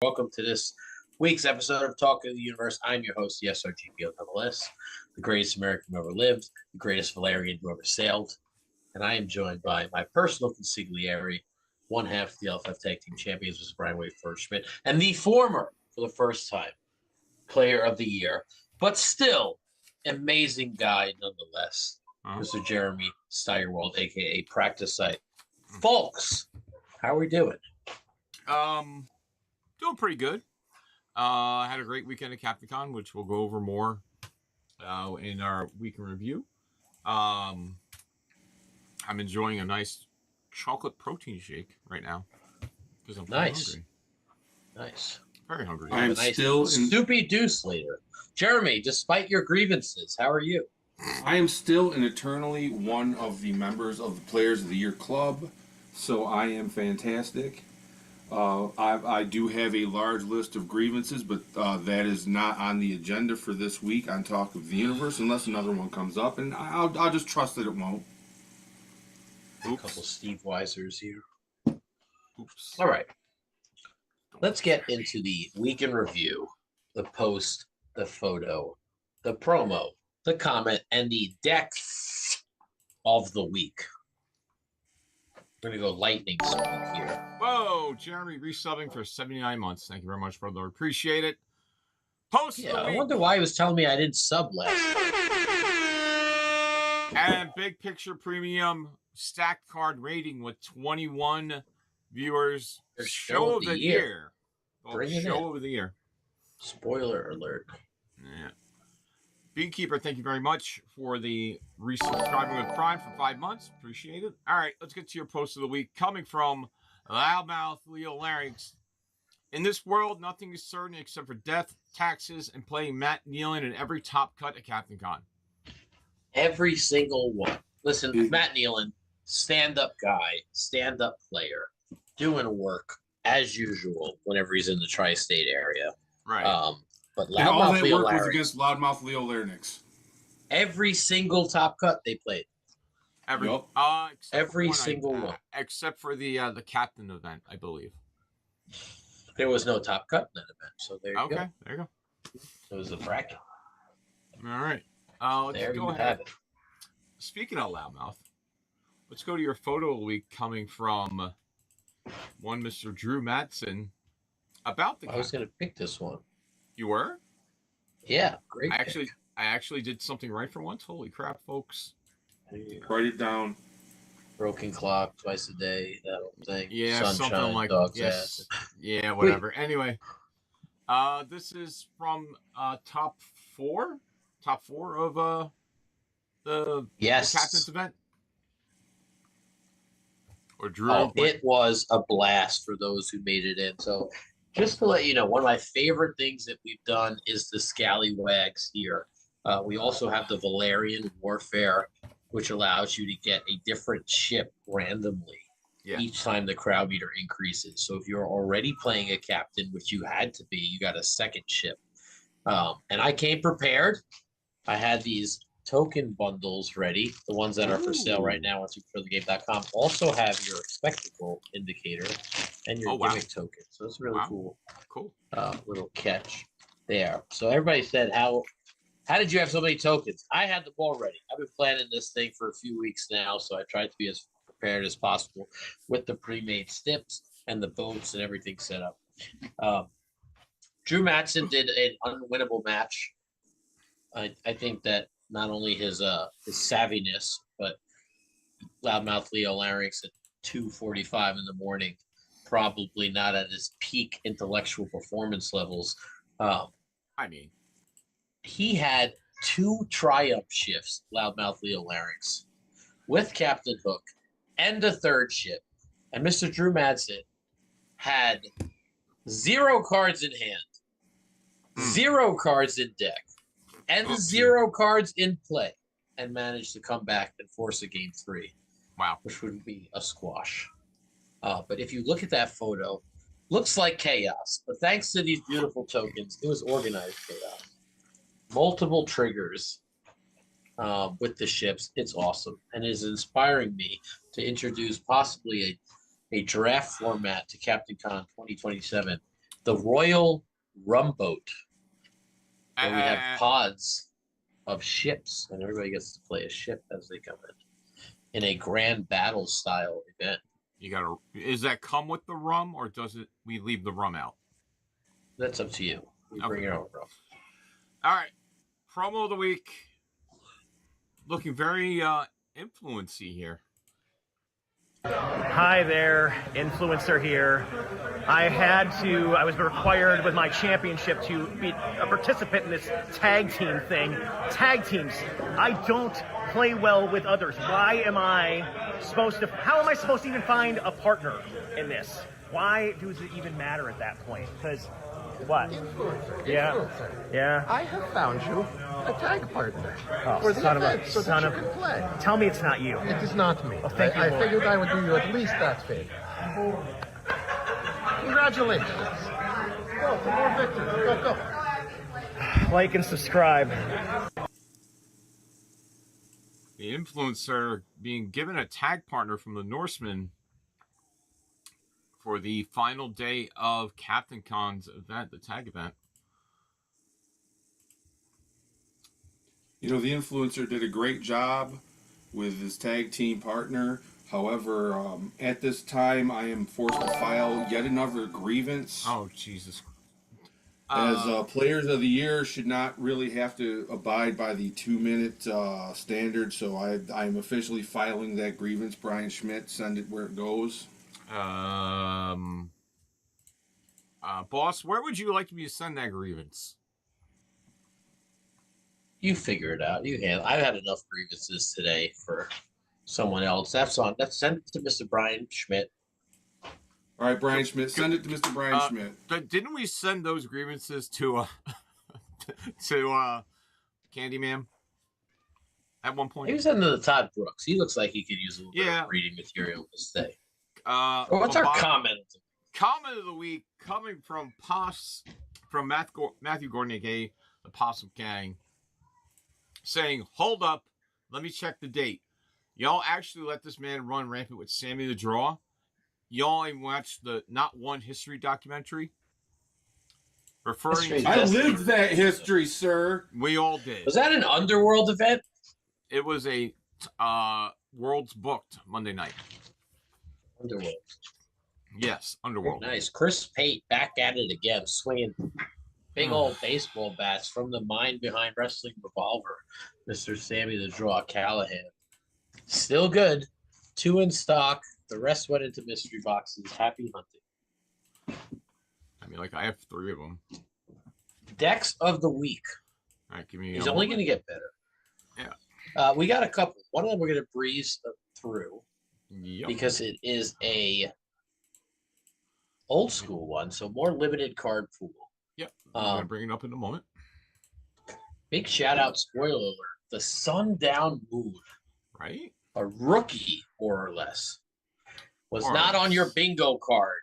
Welcome to this week's episode of Talk of the Universe. I'm your host, the SRGPOSS, the greatest American who ever lived, the greatest Valerian who ever sailed. And I am joined by my personal consigliere, one half of the LFF Tag Team Champions, Mr. Brian Wade Schmidt, and the former, for the first time, Player of the Year, but still amazing guy nonetheless, Mr. Jeremy Steigerwald, a.k.a. Practice Site. Folks, how are we doing? Doing pretty good. Had a great weekend at CaptainCon, which we'll go over more in our weekend review. I'm enjoying a nice chocolate protein shake right now because I'm hungry. Nice. Very hungry. I am still soupy deuce later. Jeremy, despite your grievances, how are you? I am still and eternally one of the members of the Players of the Year Club, so I am fantastic. I do have a large list of grievances, but that is not on the agenda for this week on Talk of the Universe, unless another one comes up, and I'll just trust that it won't. Oops. A couple Steve Weisers here. Oops. All right. Let's get into the week in review, the post, the photo, the promo, the comment, and the decks of the week. We're going to go lightning speed here. Whoa, Jeremy resubbing for 79 months. Thank you very much, brother. Appreciate it. Post of the week. I wonder why he was telling me I didn't sub last time. And Big Picture Premium stacked card rating with 21 viewers. Show of the year. Show of the year. Spoiler alert. Yeah. Beekeeper, thank you very much for the resubscribing with Prime for 5 months. Appreciate it. All right, let's get to your post of the week. Coming from Loudmouth Leo Larynx. In this world, nothing is certain except for death, taxes, and playing Matt Nealon in every top cut at CaptainCon. Every single one. Listen, Matt Nealon, stand-up guy, stand-up player, doing work as usual whenever he's in the tri-state area. Right. But and all that Leo work Larynx, was against Loudmouth Leo Larynx. Every single top cut they played. Every single one. Except for the captain event, I believe. There was no top cut in that event, so there you go. Okay, there you go. It was a bracket. All right. Let's there go you ahead. have it. Speaking of Loudmouth, let's go to your photo of the week coming from one Mr. Drew Matson about the I was going to pick this one. You were? Yeah, great. I actually did something right for once. Holy crap, folks. Write it down. Broken clock twice a day, that whole thing. Yeah, Sunshine, something like dog's yes. ass. Yeah, whatever. Wait. Anyway, this is from top four of the captain's event. Or Drew. Oh, it was a blast for those who made it in. So just to let you know, one of my favorite things that we've done is the Scallywags here. We also have the Valerian Warfare, which allows you to get a different ship randomly each time the crowd meter increases. So if you're already playing a captain, which you had to be, you got a second ship. And I came prepared. I had these token bundles ready, the ones that are for sale right now on superfieldthegame.com. Also have your spectacle indicator and your gimmick token. So it's really cool. Cool. Little catch there. So everybody said, how did you have so many tokens? I had them all ready. I've been planning this thing for a few weeks now, so I tried to be as prepared as possible with the pre-made snips and the boats and everything set up. Drew Matson did an unwinnable match. I think that not only his savviness, but Loudmouth Leo Larynx at 2:45 in the morning, probably not at his peak intellectual performance levels. He had 2 triumph shifts, Loudmouth Leo Larynx, with Captain Hook and a third ship. And Mr. Drew Matson had 0 cards in hand, 0 cards in deck, and 0 cards in play, and managed to come back and force a game 3. Wow. Which would be a squash. But if you look at that photo, looks like chaos. But thanks to these beautiful tokens, it was organized chaos. Multiple triggers with the ships. It's awesome. And it is inspiring me to introduce possibly a draft format to CaptainCon 2027 the Royal Rum Boat, where we have pods of ships, and everybody gets to play a ship as they come in a grand battle style event. You gotta. Is that come with the rum, or does it? We leave the rum out. That's up to you. You bring your own rum. All right. Promo of the week. Looking very influency here. Hi there, influencer here. I was required with my championship to be a participant in this tag team thing. Tag teams, I don't play well with others. How am I supposed to even find a partner in this? Why does it even matter at that point? Because what? Influencer. Yeah. Influencer. Yeah. I have found you a tag partner Oh, for the son of event a so son that of. you can play. Tell me it's not you. It is not me. Oh, thank you, I Lord. figured I would do you at least that favor. Congratulations. Go, some more victories. Go, go. Like and subscribe. The influencer being given a tag partner from the Norsemen for the final day of Captain Con's event, the tag event. You know, the influencer did a great job with his tag team partner. However, at this time, I am forced to file yet another grievance. Oh, Jesus. As players of the year should not really have to abide by the 2-minute standard, so I am officially filing that grievance. Brian Schmidt, send it where it goes. Boss, where would you like me to send that grievance? You figure it out. You handle. I've had enough grievances today for someone else. Let's send it to Mr. Brian Schmidt. All right, Brian Schmidt, send it to Mr. Brian Schmidt. Didn't we send those grievances to Candyman at one point? Maybe send them to Todd Brooks. He looks like he could use a little bit Yeah. of reading material this day. Or What's our comment? Comment of the week coming from Matthew Gordon, aka the Possum Gang, saying, "Hold up, let me check the date. Y'all actually let this man run rampant with Sammy the Draw? Y'all even watched the Not One History documentary? Referring to I lived that history, sir. We all did. Was that an Underworld event? It was a Worlds Booked Monday night. Underworld. Yes, Underworld. Nice. Chris Pate back at it again, swinging big old baseball bats from the mind behind Wrestling Revolver, Mr. Sammy the Draw Callahan. Still good. 2 in stock. The rest went into mystery boxes. Happy hunting. I mean, like, I have 3 of them. Decks of the week. All right, give me. He's only going to get better. Yeah. We got a couple. One of them we're going to breeze through Yep. because it is a old school one, so more limited card pool. Yep. I'm going to bring it up in a moment. Big shout out, spoiler alert, the Sundown Moon, Right? a rookie more or less, was More or not on less. your bingo card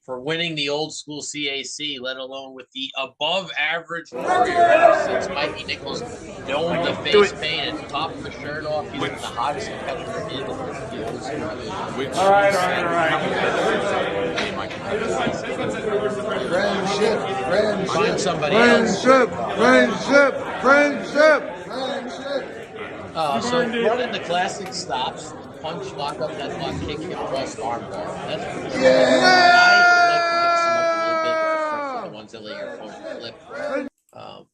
for winning the old school CAC, let alone with the above average warrior ever since Mikey Nichols domed the face paint and popped the shirt off. He's been the hottest competitor in the old school division. Which All right. Find somebody else. Friendship. So running the classic stops, punch, lock up, headlock, kick, hip thrust, arm bar. That's I like to mix them up a little bit with the ones that let your opponent flip.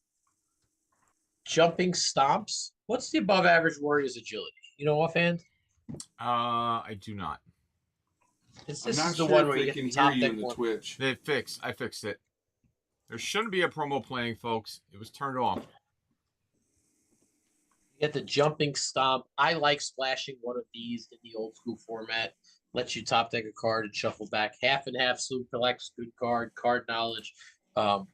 Jumping stomps. What's the above average warrior's agility? You know offhand? I do not. This I'm is not the sure one if where you they get can the hear top you deck in the one. Twitch. I fixed it. There shouldn't be a promo playing, folks. It was turned off. You get the jumping stomp. I like splashing one of these in the old school format. Lets you top deck a card and shuffle back half and half. Sloop collects good card knowledge.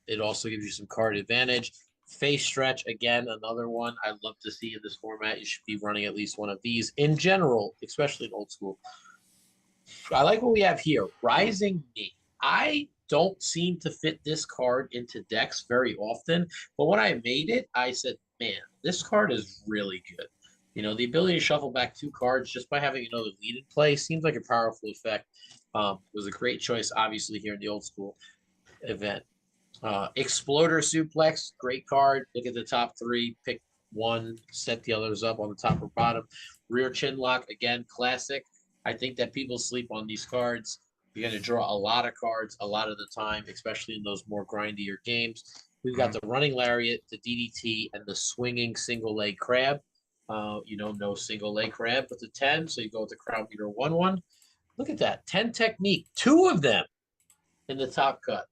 It also gives you some card advantage. Face stretch, again, another one I love to see in this format. You should be running at least one of these in general, especially in old school. I like what we have here. Rising Knee. I don't seem to fit this card into decks very often, but when I made it, I said, man, this card is really good. You know, the ability to shuffle back 2 cards just by having another lead in play seems like a powerful effect. It was a great choice, obviously, here in the old school. event. Exploder Suplex, great card. Look at the top three, pick one, set the others up on the top or bottom. Rear Chin Lock, again, classic. I think that people sleep on these cards. You're going to draw a lot of cards a lot of the time, especially in those more grindier games. We've got the Running Lariat, the DDT, and the Swinging Single Leg Crab. No single leg crab, but the 10. So you go with the Crown Beater 1-1. Look at that. 10 technique. 2 of them in the top cut.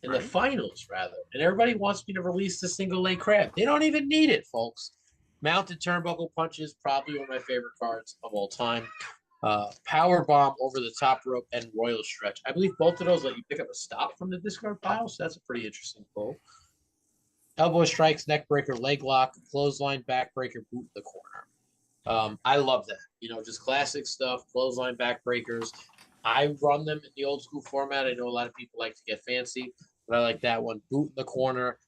In the finals, rather. And everybody wants me to release the single leg crab. They don't even need it, folks. Mounted Turnbuckle Punches, probably one of my favorite cards of all time. Power Bomb over the top rope and Royal Stretch. I believe both of those let you pick up a stop from the discard pile, so that's a pretty interesting pull. Elbow strikes, neck breaker, leg lock, clothesline, backbreaker, boot in the corner. I love that. Just classic stuff, clothesline, backbreakers. I run them in the old school format. I know a lot of people like to get fancy, but I like that one. Boot in the corner,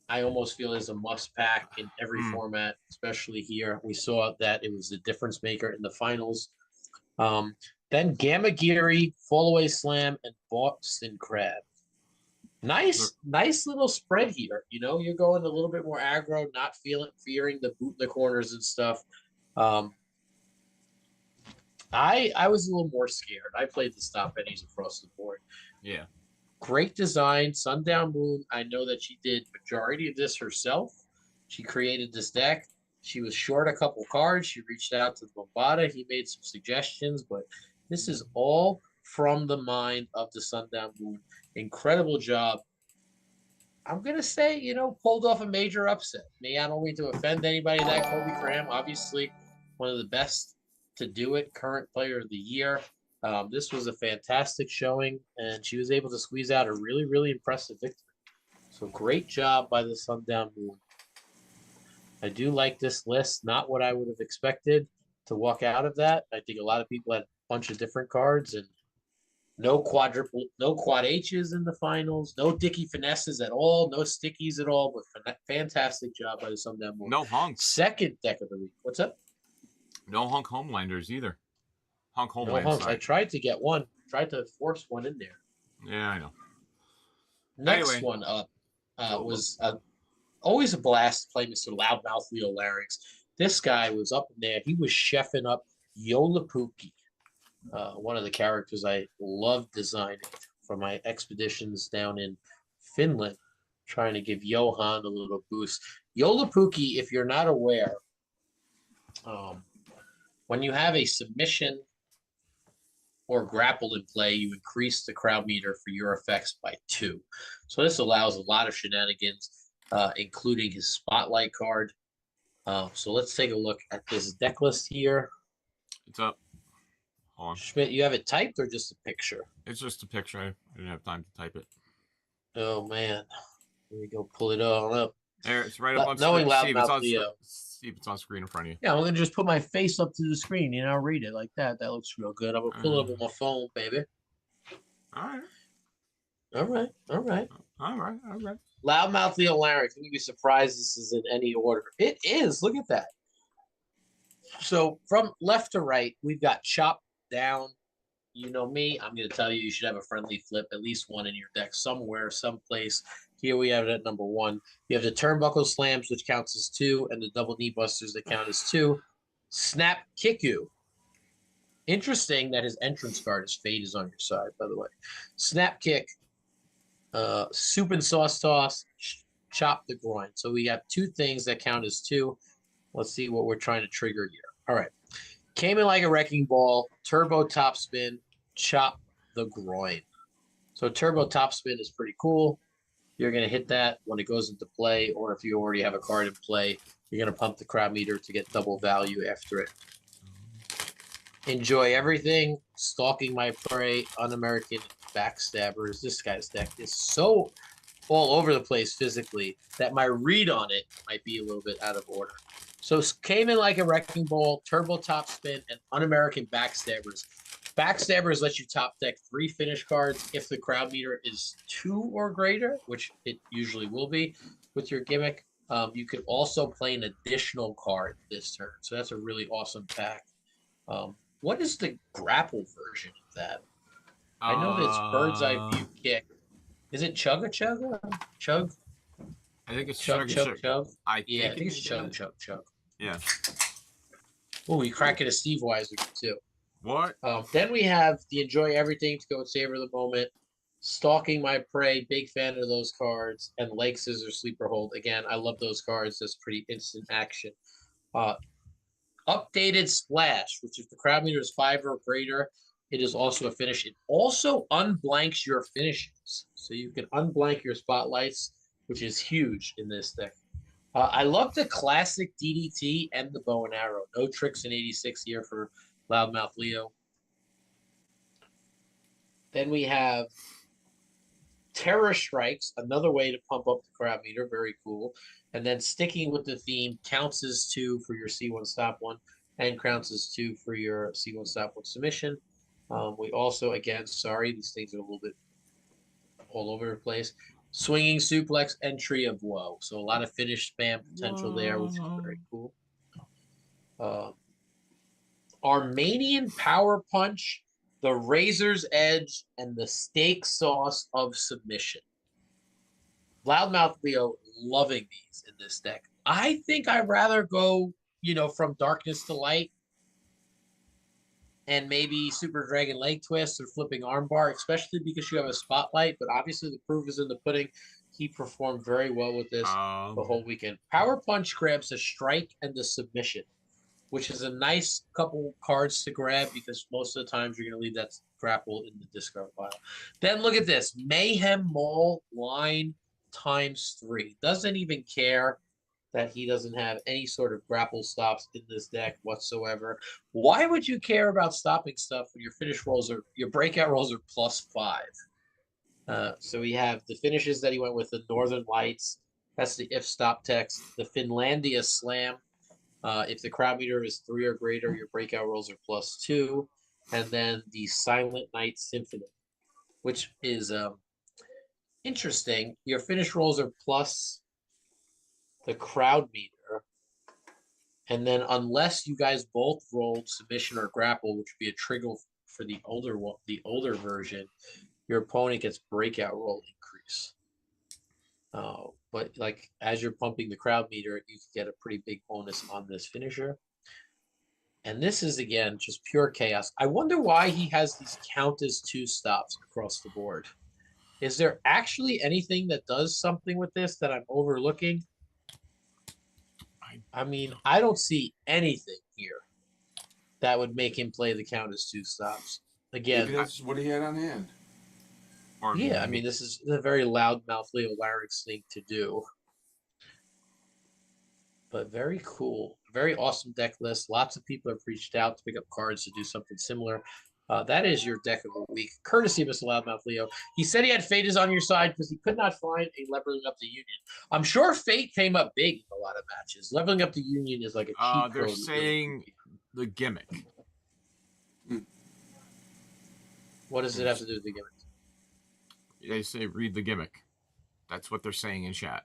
I almost feel is a must pack in every format, especially here. We saw that it was the difference maker in the finals. Then Gamma Geary, Fall Away Slam, and Boston Crab. Nice little spread here. You're going a little bit more aggro, not fearing the boot in the corners and stuff. I was a little more scared. I played the stop pennies across the board. Yeah. Great design. Sundown Moon. I know that she did majority of this herself. She created this deck. She was short a couple cards. She reached out to Bombada. He made some suggestions, but this is all from the mind of the Sundown Moon. Incredible job. I'm going to say, pulled off a major upset. I don't mean to offend anybody. That Kobe Graham, obviously one of the best to do it, current player of the year. This was a fantastic showing, and she was able to squeeze out a really, really impressive victory. So great job by the Sundown Moon. I do like this list. Not what I would have expected to walk out of that. I think a lot of people had a bunch of different cards, and no quad H's in the finals, no Dicky finesses at all, no stickies at all, but fantastic job by the Sundown Moon. No hunks. Second deck of the week. What's up? No hunk Homelanders either. Hunk No Homeland. hunks. I tried to get one. Tried to force one in there. Yeah, I know. Next one up was always a blast to play Mr. Loudmouth Leo Larynx. This guy was up in there. He was chefing up Yolapuki, one of the characters I love designing for my expeditions down in Finland, trying to give Johan a little boost. Yolapuki, if you're not aware, when you have a submission or grapple in play, you increase the crowd meter for your effects by 2. So this allows a lot of shenanigans, including his spotlight card. So let's take a look at this deck list here. It's up. Hold on. Schmidt, you have it typed or just a picture? It's just a picture. I didn't have time to type it. Oh, man. Let me go pull it all up. There, it's right up on Knowing screen. Loudmouth Leo. See if it's on screen in front of you. Yeah, I'm going to just put my face up to the screen, read it like that. That looks real good. I'm going to pull it up on my phone, baby. All right. All right. All right. Loudmouth Leo Larynx. You'd be surprised this is in any order. It is. Look at that. So from left to right, we've got Chop Down. You know me. I'm going to tell you, you should have a friendly flip, at least one in your deck somewhere, someplace. Here we have it at number 1. You have the Turnbuckle Slams, which counts as 2, and the Double Knee Busters that count as 2. Snap Kiku. Interesting that his entrance card is Fate is on your side, by the way. Snap Kick. Soup and Sauce Toss. Chop the Groin. So we have 2 things that count as 2. Let's see what we're trying to trigger here. All right. Came in like a wrecking ball. Turbo Top Spin. Chop the Groin. So Turbo Top Spin is pretty cool. You're going to hit that when it goes into play, or if you already have a card in play, you're going to pump the crowd meter to get double value after it. Enjoy everything. Stalking My Prey. Un-American Backstabbers. This guy's deck is so all over the place physically that my read on it might be a little bit out of order. So came in like a wrecking ball, Turbo Top Spin, and Un-American Backstabbers. Backstabbers let you top deck 3 finish cards if the crowd meter is 2 or greater, which it usually will be with your gimmick. You could also play an additional card this turn. So that's a really awesome pack. What is the grapple version of that? I know that it's Bird's Eye View Kick. Is it Chugga Chugga? Chug? I think it's Chug, Chugga chug, Chug. chug. I Yeah, I think think it's it chug, is. chug, chug. Yeah. Oh, you cracking a Steve Weiser too. What? Then we have the Enjoy Everything to go savor the moment. Stalking My Prey, big fan of those cards. And Leg Scissors Sleeper Hold. Again, I love those cards. That's pretty instant action. Uh, Updated Splash, which if the crowd meter is 5 or greater, it is also a finish. It also unblanks your finishes. So you can unblank your spotlights, which is huge in this deck. I love the classic DDT and the bow and arrow. No tricks in 86 here for Loudmouth Leo. Then we have Terror Strikes, another way to pump up the crowd meter. Very cool. And then sticking with the theme, counts as 2 for your C1 stop 1 and counts as 2 for your C1 stop 1 submission. We also, again, sorry, these things are a little bit all over the place. Swinging Suplex and Tree of Woe. So a lot of finish spam potential there, which is very cool. Armenian Power Punch, the Razor's Edge, and the Steak Sauce of Submission. Loudmouth Leo loving these in this deck. I think I'd rather go, from Darkness to Light and maybe Super Dragon Leg Twist or Flipping Armbar, especially because you have a spotlight. But obviously the proof is in the pudding. He performed very well with this the whole weekend. Power Punch grabs the strike and the submission, which is a nice couple cards to grab because most of the times you're going to leave that grapple in the discard pile. Then look at this. Mayhem Mole line ×3. Doesn't even care that he doesn't have any sort of grapple stops in this deck whatsoever. Why would you care about stopping stuff when your finish rolls your breakout rolls are +5? So we have the finishes that he went with, the Northern Lights. That's the if stop text. The Finlandia Slam. If the crowd meter is 3 or greater, your breakout rolls are +2. And then the Silent Night Symphony, which is interesting. Your finish rolls are plus the crowd meter. And then unless you guys both rolled submission or grapple, which would be a trigger for the older version, your opponent gets breakout roll increase. But like as you're pumping the crowd meter, you can get a pretty big bonus on this finisher. And this is again just pure chaos. I wonder why he has these count as 2 stops across the board. Is there actually anything that does something with this that I'm overlooking? I mean, I don't see anything here that would make him play the count as 2 stops. Again, maybe that's what he had on hand. Yeah, I mean, this is a very loudmouth Leo Larynx thing to do. But very cool. Very awesome deck list. Lots of people have reached out to pick up cards to do something similar. That is your deck of the week, courtesy of Mr. Loudmouth Leo. He said he had Fate is on your side because he could not find a Leveling Up the Union. I'm sure Fate came up big in a lot of matches. Leveling Up the Union is like a cheat they're code. saying the gimmick. What does it have to do with the gimmick? They say read the gimmick. That's what they're saying in chat.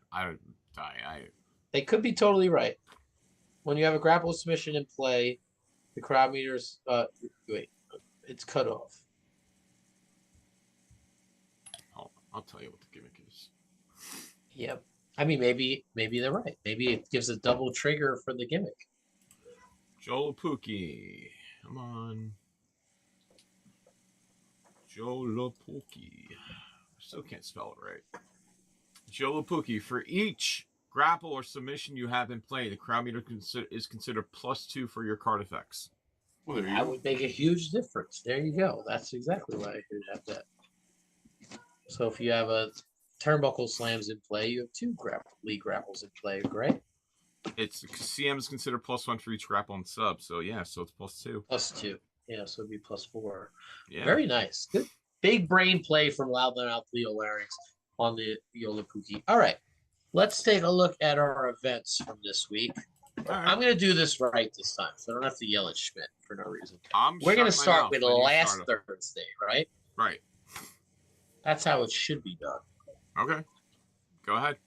They could be totally right. When you have a grapple submission in play, the crowd meters wait, it's cut off. I'll tell you what the gimmick is. Yep. I mean, maybe they're right. Maybe it gives a double trigger for the gimmick. Jolapuki. Come on. Jolapuki. Still can't spell it right. Jolapuki. For each grapple or submission you have in play, the crowd meter is considered +2 for your card effects. Well, that would make a huge difference. There you go. That's exactly why I could have that. So if you have a turnbuckle slams in play, you have 2 league grapples in play, right? It's CM is considered +1 for each grapple and sub. So yeah, so it's +2. +2. Yeah, so it'd be +4. Yeah. Very nice. Good. Big brain play from Loudmouth Leo Larynx on the Jolapuki. All right. Let's take a look at our events from this week. Right. I'm going to do this right this time, so I don't have to yell at Schmidt for no reason. We're going to start with last Thursday, right? Right. That's how it should be done. Okay. Go ahead.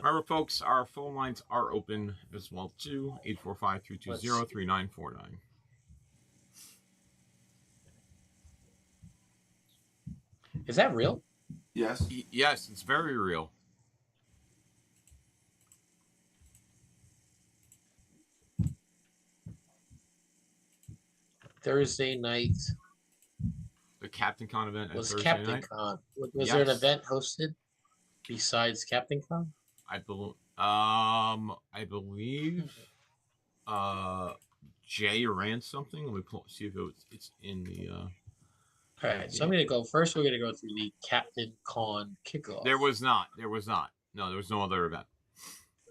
Remember, folks, our phone lines are open as well, too. 845-320-3949. Is that real? Yes. Yes, it's very real. Thursday night. The Captain Con event Was Thursday Captain night. Con. Was there an event hosted besides Captain Con? I believe Jay ran something. Let me see if it's in the all right, so I'm gonna go first. We're gonna go through the Captain Con kickoff. There was not. No, there was no other event.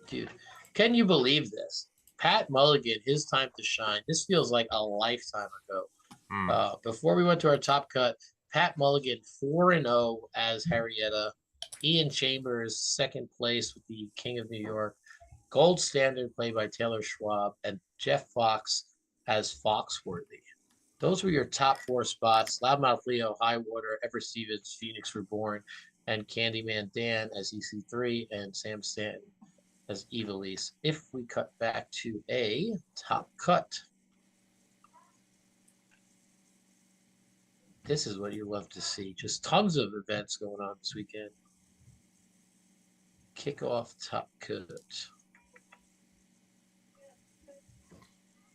Dude, can you believe this? Pat Mulligan, his time to shine. This feels like a lifetime ago. Before we went to our top cut, Pat Mulligan 4-0 as Harrietta. Ian Chambers, second place with the King of New York. Gold Standard played by Taylor Schwab, and Jeff Fox as Foxworthy. Those were your top 4 spots. Loudmouth Leo, Highwater, Ever Stevens, Phoenix Reborn, and Candyman Dan as EC3, and Sam Stanton as Evilise. If we cut back to a top cut, this is what you love to see. Just tons of events going on this weekend. Kickoff top cut.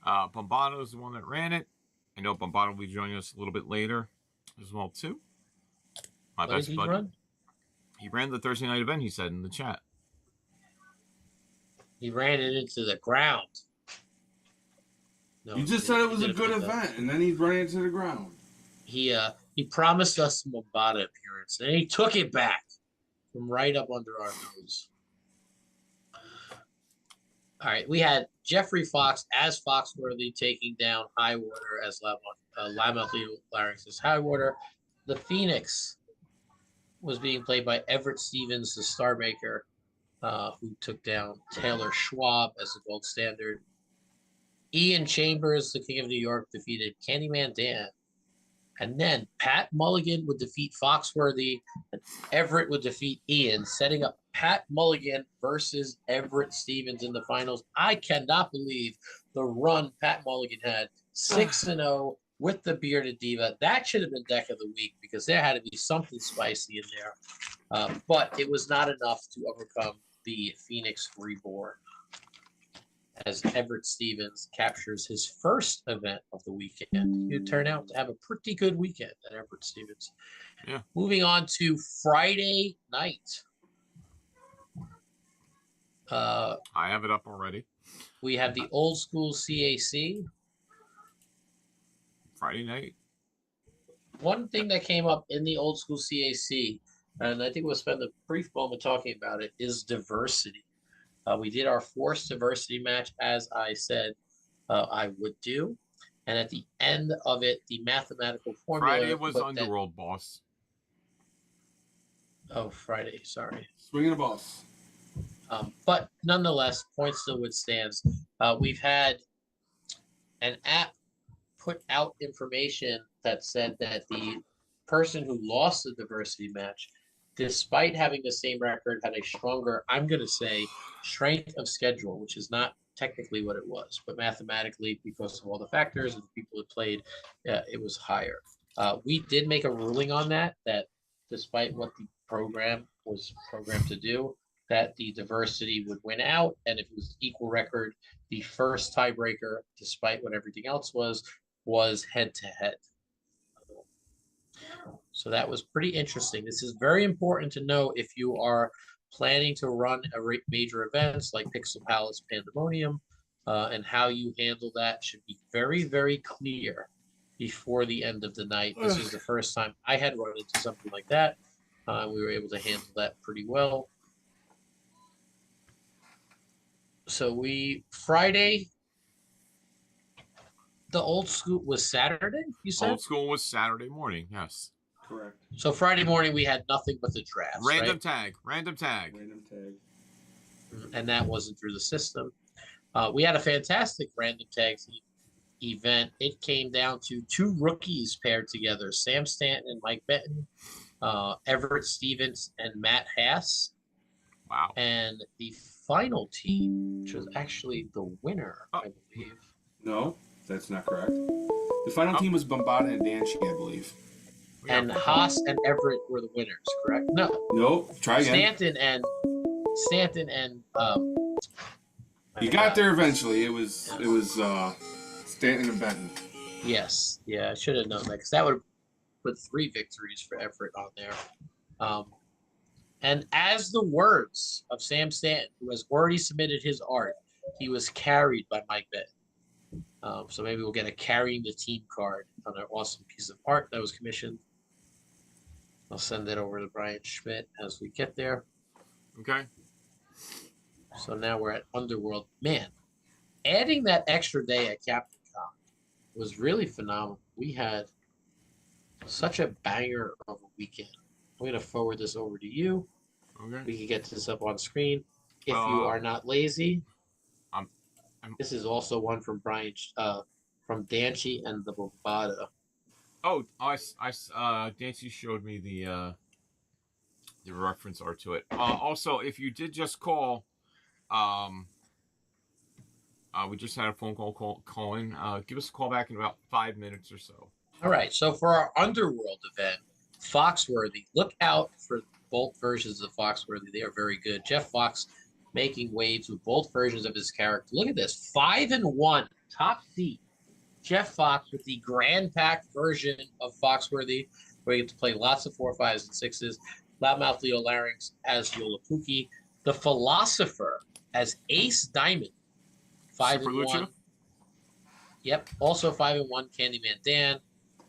Bombato is the one that ran it. I know Bombato will be joining us a little bit later as well, too. My What best did he buddy. run? He ran the Thursday night event, he said in the chat. He ran it into the ground. No, You just said it was a good event, and then he ran into the ground. He promised us a Bombato appearance, and he took it back from right up under our nose. All right, we had Jeffrey Fox as Foxworthy taking down Highwater as Loudmouth Larynx as Highwater. The Phoenix was being played by Everett Stevens, the Star Maker, who took down Taylor Schwab as the Gold Standard. Ian Chambers, the King of New York, defeated Candyman Dan. And then Pat Mulligan would defeat Foxworthy, and Everett would defeat Ian, setting up Pat Mulligan versus Everett Stevens in the finals. I cannot believe the run Pat Mulligan had, 6-0 with the Bearded Diva. That should have been Deck of the Week because there had to be something spicy in there. But it was not enough to overcome the Phoenix Reborn, as Everett Stevens captures his first event of the weekend. You turn out to have a pretty good weekend at Everett Stevens. Yeah. Moving on to Friday night. I have it up already. We have the old school CAC. Friday night. One thing that came up in the old school CAC, and I think we'll spend a brief moment talking about it, is diversity. We did our forced diversity match, as I said I would do. And at the end of it, the mathematical formula. Friday was Underworld, boss. Oh, Friday. Sorry. Swinging a boss. But nonetheless, point still withstands. We've had an app put out information that said that the person who lost the diversity match, despite having the same record, had a stronger, I'm going to say, strength of schedule, which is not technically what it was, but mathematically, because of all the factors and the people that played, it was higher. We did make a ruling on that despite what the program was programmed to do, that the diversity would win out, and if it was equal record, the first tiebreaker, despite what everything else was head-to-head. So that was pretty interesting. This is very important to know if you are planning to run a major events like Pixel Palace Pandemonium, and how you handle that should be very, very clear before the end of the night. This is the first time I had run into something like that. We were able to handle that pretty well. So Friday, the old school was Saturday, you said? Old school was Saturday morning, yes. Correct. So Friday morning we had nothing but the drafts, Random right? tag. Random tag. And that wasn't through the system. We had a fantastic random tag event. It came down to 2 rookies paired together, Sam Stanton and Mike Benton, Everett Stevens and Matt Haas. Wow. And the final team, which was actually the winner, I believe. No, that's not correct. The final team was Bombada and Danchi, I believe. And Haas and Everett were the winners, correct? No. Nope. Try again. Stanton and You got there eventually. It was Stanton and Benton. Yes. Yeah, I should have known that because that would have put 3 victories for Everett on there. And as the words of Sam Stanton, who has already submitted his art, he was carried by Mike Benton. So maybe we'll get a carrying the team card on an awesome piece of art that was commissioned. I'll send it over to Brian Schmidt as we get there. Okay. So now we're at Underworld. Man, adding that extra day at Captain Con was really phenomenal. We had such a banger of a weekend. I'm going to forward this over to you. Okay. We can get this up on screen. If you are not lazy, this is also one from Brian, from Danchi and the Bombada. Oh, Dancy showed me the reference art to it. Also, if you did just call, we just had a phone call in. Give us a call back in about 5 minutes or so. All right. So for our Underworld event, Foxworthy, look out for both versions of Foxworthy. They are very good. Jeff Fox making waves with both versions of his character. Look at this. 5-1, top seed. Jeff Fox with the Grand Pack version of Foxworthy, where you get to play lots of 4, 5s, and 6s. Loudmouth Leo Larynx as Yolapuki. The Philosopher as Ace Diamond. 5-1. Yep. Also 5-1, Candyman Dan.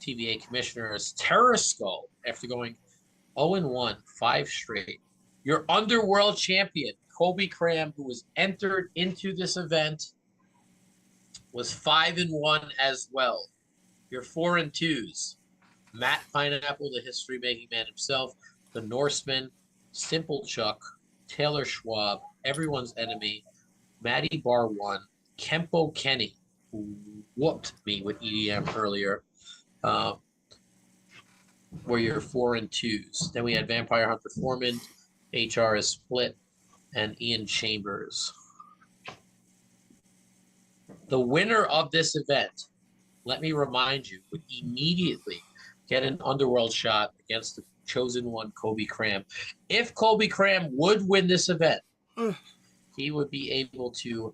TVA Commissioner as Terror Skull after going 0-1, 5 straight. Your Underworld champion, Kobe Cram, who was entered into this event, was 5-1 as well. Your 4-2s, Matt Pineapple, the history-making man himself, the Norseman, Simple Chuck, Taylor Schwab, Everyone's Enemy, Matty Bar 1, Kempo Kenny, who whooped me with EDM earlier, were your 4-2s. Then we had Vampire Hunter Foreman, HR is Split, and Ian Chambers. The winner of this event, let me remind you, would immediately get an Underworld shot against the chosen one, Kobe Cram. If Kobe Cram would win this event, he would be able to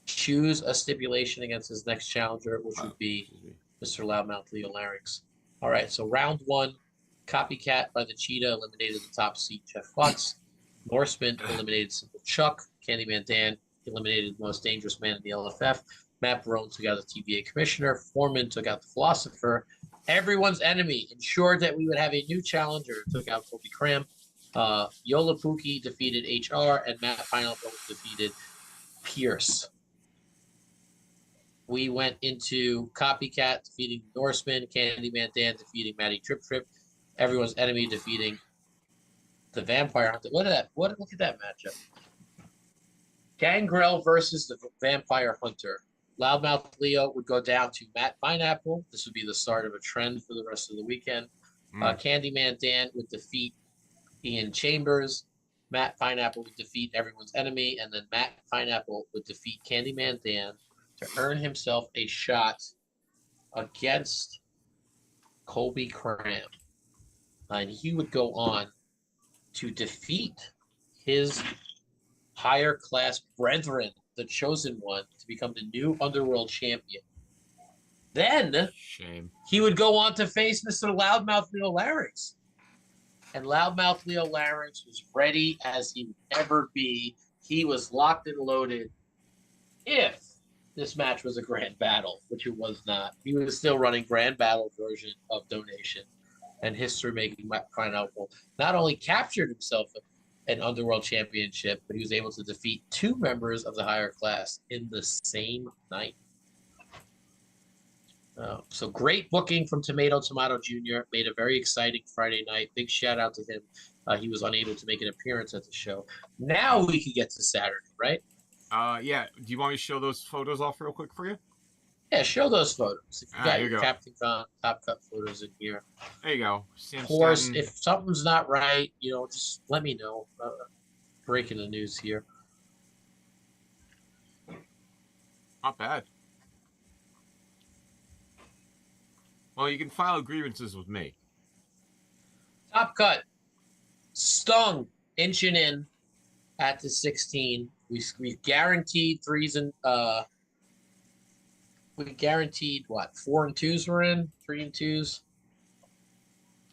choose a stipulation against his next challenger, which would be Mr. Loudmouth Leo Larynx. All right, so round 1, Copycat by the Cheetah eliminated the top seed, Jeff Fox. Norseman eliminated Simple Chuck. Candyman Dan eliminated the most dangerous man in the LFF. Matt Barone took out the TVA Commissioner. Foreman took out the Philosopher. Everyone's Enemy ensured that we would have a new challenger. Took out Kobe Cram. Yolapuki defeated HR, and Matt Pineapple defeated Pierce. We went into Copycat defeating Norseman, Candyman Dan defeating Matty Trip Trip, Everyone's Enemy defeating the Vampire Hunter. Look at that matchup. Gangrel versus the Vampire Hunter. Loudmouth Leo would go down to Matt Pineapple. This would be the start of a trend for the rest of the weekend. Candyman Dan would defeat Ian Chambers. Matt Pineapple would defeat Everyone's Enemy, and then Matt Pineapple would defeat Candyman Dan to earn himself a shot against Kobe Cram. And he would go on to defeat his higher class brethren, the chosen one, to become the new Underworld champion. Then he would go on to face Mr. Loudmouth Leo Larynx. And Loudmouth Leo Larynx was ready as he would ever be. He was locked and loaded. If this match was a grand battle, which it was not, he was still running grand battle version of Donation. And history-making Pineapple not only captured himself an Underworld championship, but he was able to defeat 2 members of the higher class in the same night. So great booking from Tomato Jr. Made a very exciting Friday night. Big shout out to him. He was unable to make an appearance at the show. Now we can get to Saturday, right? Yeah. Do you want me to show those photos off real quick for you? Yeah, show those photos. If you Ah, got here you your go. Captain Con Top Cut photos in here. There you go. Sam Of course, Stanton. if something's not right, just let me know. Breaking the news here. Not bad. Well, you can file grievances with me. Top Cut. Stung. Inching in at the 16. We guaranteed threes and we guaranteed what 4 and 2s were in 3 and 2s.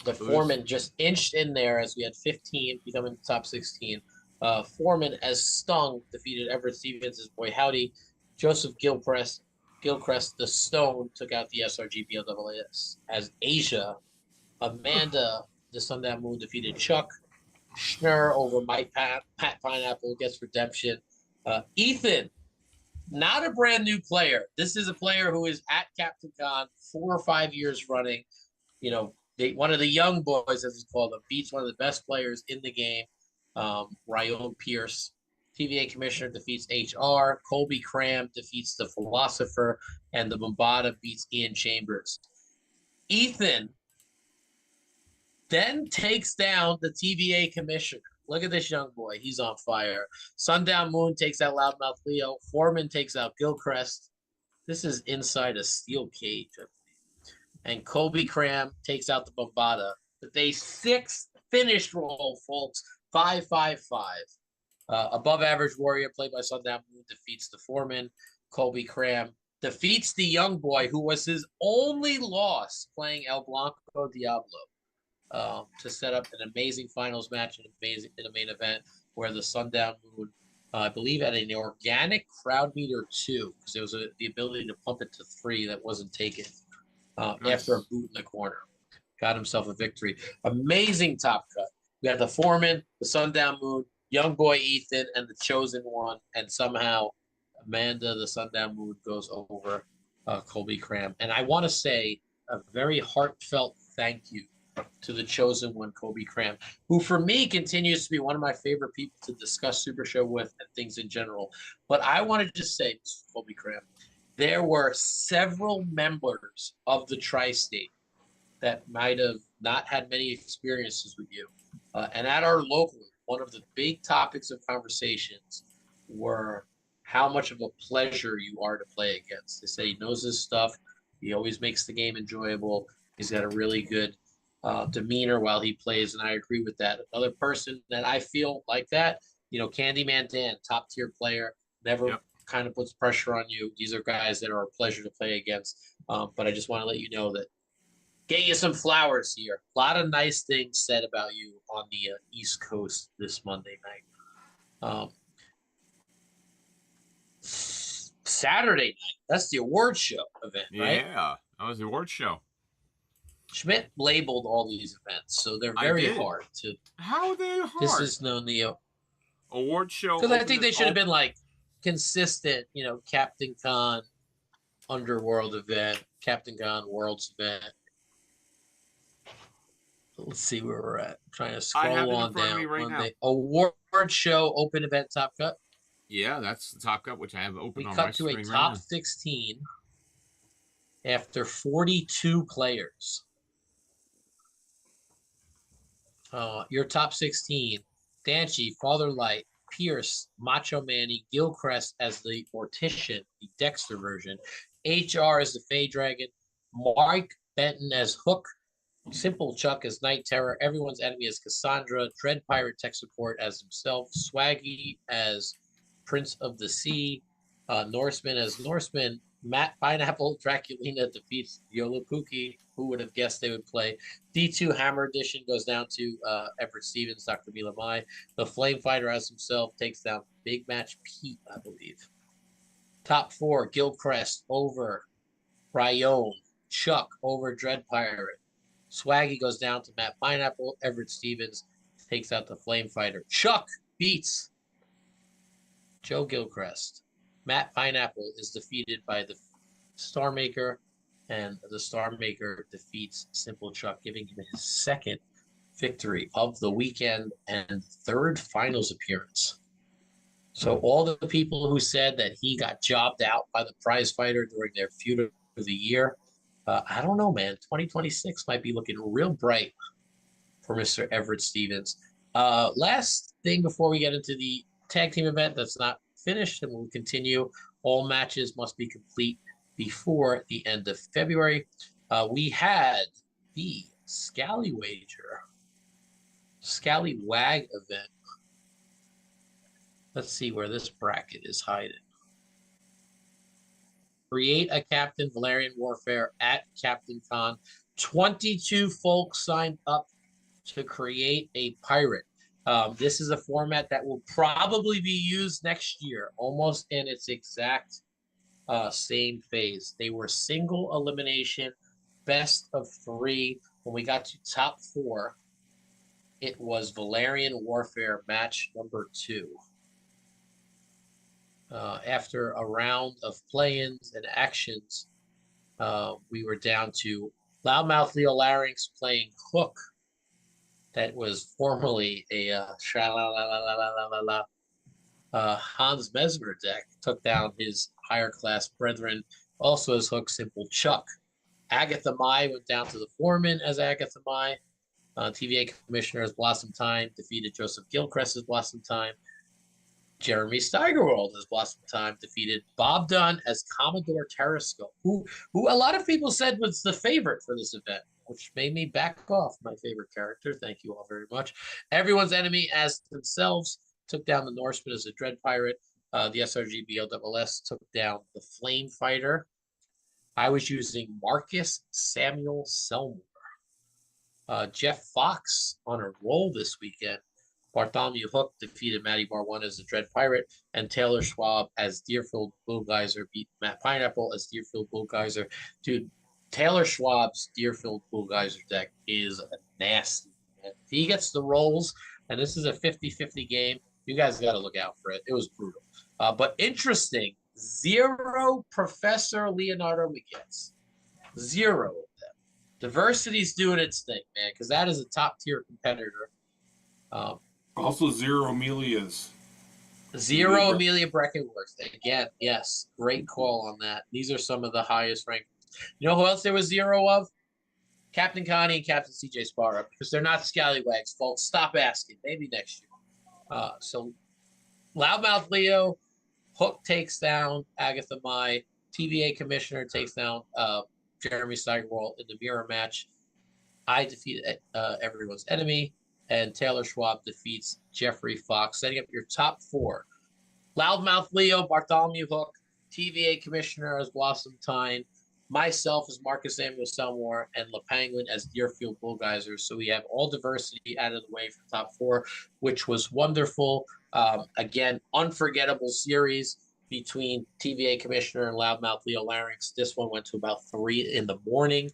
The Foreman just inched in there as we had 15 becoming the top 16. Foreman as Stung defeated Everett Stevens' boy Howdy. Joseph Gilchrist the Stone took out the SRGBLAS as Asia. Amanda the Sundown Moon defeated Chuck. Schnur over Matt Pineapple gets redemption. Ethan, not a brand new player. This is a player who is at Captain Con 4 or 5 years running. One of the young boys, as we call them, beats one of the best players in the game, Ryan Pierce. TVA Commissioner defeats HR. Colby Cram defeats the Philosopher, and the Bombada beats Ian Chambers. Ethan then takes down the TVA Commissioner. Look at this young boy. He's on fire. Sundown Moon takes out Loudmouth Leo. Foreman takes out Gilchrist. This is inside a steel cage, I believe. And Colby Cram takes out the Bombada. With a 6th finish roll, folks. 5-5-5. Above Average Warrior, played by Sundown Moon, defeats the Foreman. Colby Cram defeats the young boy, who was his only loss playing El Blanco Diablo. To set up an amazing finals match in a main event where the Sundown Moon, I believe, had an organic crowd meter 2 because there was the ability to pump it to 3 that wasn't taken after a boot in the corner. Got himself a victory. Amazing top cut. We got the Foreman, the Sundown Moon, young boy Ethan, and the Chosen One, and somehow Amanda, the Sundown Moon, goes over Colby Cram. And I want to say a very heartfelt thank you to the Chosen One, Colby Cram, who for me continues to be one of my favorite people to discuss Super Show with and things in general. But I want to just say, Colby Cram, there were several members of the Tri-State that might have not had many experiences with you. And at our local, one of the big topics of conversations were how much of a pleasure you are to play against. They say he knows his stuff. He always makes the game enjoyable. He's got a really good demeanor while he plays, and I agree with that. Another person that I feel like that, Candyman Dan, top tier player, never kind of puts pressure on you. These are guys that are a pleasure to play against. But I just want to let you know that get you some flowers here. A lot of nice things said about you on the East Coast this Monday night. Saturday night, that's the award show event, right? Yeah, that was the award show. Schmidt labeled all these events, so they're very hard to. How are they hard? This is known the award show. Because I think they should have been like consistent, Captain Con Underworld event, Captain Con Worlds event. Let's see where we're at. I'm trying to scroll on down. Right now. Award show open event Top Cut. Yeah, that's the Top Cut, which I have open on my my screen right now. We cut to a top 16 after 42 players. Your top 16, Danchi, Father Light, Pierce, Macho Manny, Gilchrist as the Mortician, the Dexter version, HR as the Fey Dragon, Mike Benton as Hook, Simple Chuck as Night Terror, Everyone's Enemy as Cassandra, Dread Pirate Tech Support as himself, Swaggy as Prince of the Sea, Norseman as Norseman, Matt Pineapple Draculina defeats Yolapuki. Who would have guessed they would play? D2 Hammer Edition goes down to Everett Stevens, Dr. Mila Mai. The Flame Fighter as himself takes down Big Match Pete, I believe. Top 4, Gilchrist over Ryan, Chuck over Dread Pirate. Swaggy goes down to Matt Pineapple. Everett Stevens takes out the Flame Fighter. Chuck beats Joe Gilchrist. Matt Pineapple is defeated by the Star Maker, and the Star Maker defeats Simple Chuck, giving him his 2nd victory of the weekend and 3rd finals appearance. So all the people who said that he got jobbed out by the prize fighter during their feud of the year, I don't know, man. 2026 might be looking real bright for Mr. Everett Stevens. Last thing before we get into the tag team event that's not finished, and we'll continue. All matches must be complete before the end of February. We had the Scallywag event. Let's see where this bracket is hiding. Create a Captain Valerian Warfare at Captain Con. 22 folks signed up to create a pirate. This is a format that will probably be used next year, almost in its exact same phase. They were single elimination, best of 3. When we got to top 4, it was Valerian Warfare match number 2. After a round of play-ins and actions, we were down to Loudmouth Leo Larynx playing Hook. That was formerly a Hans Mesmer deck. Took down his higher class brethren, also as Hook Simple Chuck. Agatha Mai went down to the Foreman as Agatha Mai. TVA Commissioner as Blossom Time defeated Joseph Gilchrist as Blossom Time. Jeremy Steigerwald as Blossom Time defeated Bob Dunn as Commodore Terrascope, who a lot of people said was the favorite for this event, which made me back off my favorite character. Thank you all very much. Everyone's Enemy as themselves took down the Norseman as a Dread Pirate. The SRG BOSS took down the Flame Fighter. I was using Marcus Samuel Selmore. Jeff Fox on a roll this weekend. Bartholomew Hook defeated Matty Bar 1 as the Dread Pirate, and Taylor Schwab as Deerfield Bullgeyser beat Matt Pineapple as Deerfield Bullgeyser. Dude, Taylor Schwab's Deerfield Bullgeyser deck is nasty. And if he gets the rolls, and this is a 50-50 game, you guys got to look out for it. It was brutal. But interesting, 0 Professor Leonardo Miguez. 0 of them. Diversity's doing its thing, man, because that is a top-tier competitor. Also 0 Amelia's. 0 Amelia Breckenworth. Again, yes, great call on that. These are some of the highest ranked. You know who else there was 0 of? Captain Connie and Captain CJ Sparrow, because they're not scallywags, folks. Stop asking. Maybe next year. So Loudmouth Leo, Hook takes down Agatha Mai. TVA Commissioner takes down Jeremy Steigerwald in the mirror match. I defeated Everyone's Enemy. And Taylor Schwab defeats Jeffrey Fox, setting up your top 4. Loudmouth Leo, Bartholomew Hook, TVA Commissioner as Blossom Time, myself as Marcus Samuel Selmore, and La Penguin as Deerfield Bullgeyser. So we have all diversity out of the way for top 4, which was wonderful. Again, unforgettable series between TVA Commissioner and Loudmouth Leo Larynx. This one went to about 3 in the morning.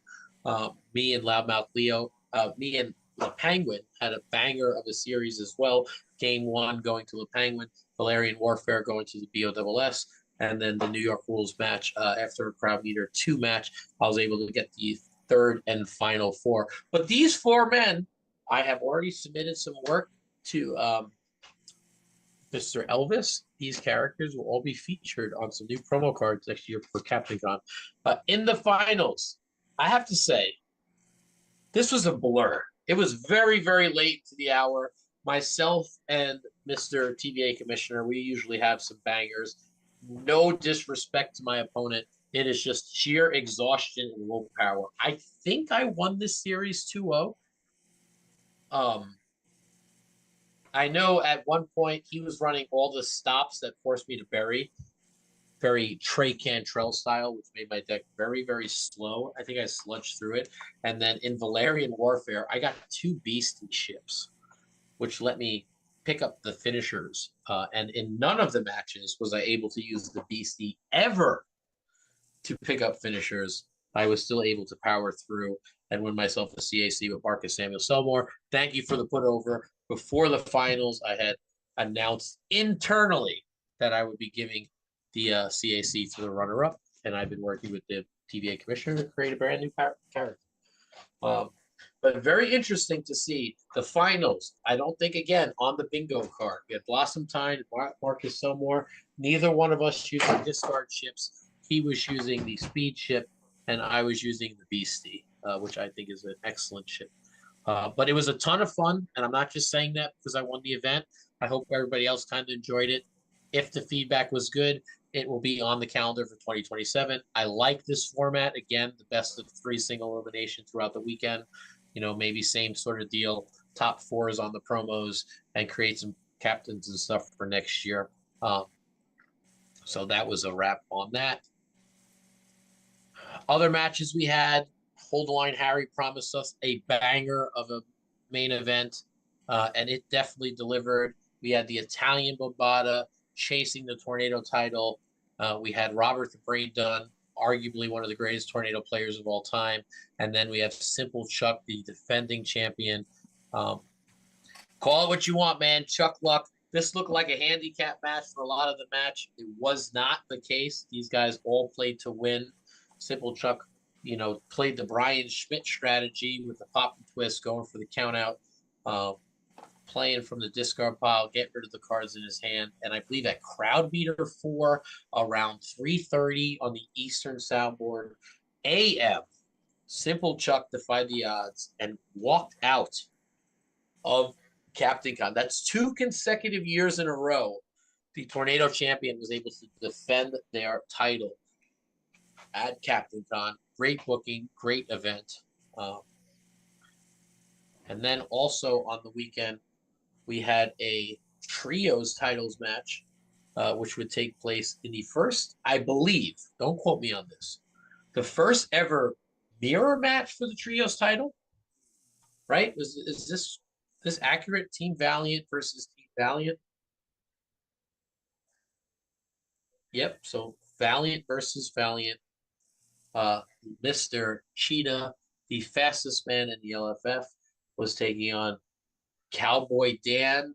Me and Loudmouth Leo, me and La Penguin had a banger of a series as well. Game 1 going to La Penguin, Valerian Warfare going to the BOSS, and then the New York Rules match after a Crowd Meter 2 match. I was able to get the 3rd and final 4. But these 4 men, I have already submitted some work to Mr. Elvis. These characters will all be featured on some new promo cards next year for Captain Con. In the finals, I have to say, this was a blur. It was very, very late to the hour. Myself and Mr. TVA Commissioner, we usually have some bangers. No disrespect to my opponent. It is just sheer exhaustion and willpower. I think I won this series 2-0. I know at one point he was running all the stops that forced me to bury. Very Trey Cantrell style, which made my deck very, very slow. I think I sludged through it. And then in Valerian Warfare, I got 2 beastie ships, which let me pick up the finishers. And in none of the matches was I able to use the beastie ever to pick up finishers. I was still able to power through and win myself a CAC with Marcus Samuel Selmore. Thank you for the put over. Before the finals, I had announced internally that I would be giving the CAC to the runner-up, and I've been working with the TVA Commissioner to create a brand new character. But But very interesting to see the finals. I don't think, again, on the bingo card. We had Blossom Time, Marcus Somore. Neither one of us using discard ships. He was using the speed ship, and I was using the Beastie, which I think is an excellent ship. But it was a ton of fun, and I'm not just saying that because I won the event. I hope everybody else kind of enjoyed it. If the feedback was good, it will be on the calendar for 2027. I like this format. Again, the best of 3 single elimination throughout the weekend. Maybe same sort of deal. Top 4s on the promos and create some captains and stuff for next year. So that was a wrap on that. Other matches we had, Hold the Line Harry promised us a banger of a main event, and it definitely delivered. We had the Italian Bombada chasing the Tornado title. We had Robert the Brain Dunn, arguably one of the greatest Tornado players of all time. And then we have Simple Chuck, the defending champion. Call it what you want, man. Chuck Luck. This looked like a handicap match for a lot of the match. It was not the case. These guys all played to win. Simple Chuck, played the Brian Schmidt strategy with the pop and twist, going for the count out, playing from the discard pile, get rid of the cards in his hand. And I believe at Crowd Beater 4 around 3:30 on the Eastern Soundboard AM, Simple Chuck defied the odds and walked out of Captain Con. That's 2 consecutive years in a row the Tornado champion was able to defend their title at Captain Con. Great booking, great event. And then also on the weekend, we had a trios titles match, which would take place in the first, I believe, don't quote me on this, the first ever mirror match for the trios title, right? Is this accurate? Team Valiant versus Team Valiant? Yep, so Valiant versus Valiant. Mr. Cheetah, the fastest man in the LFF, was taking on Cowboy Dan,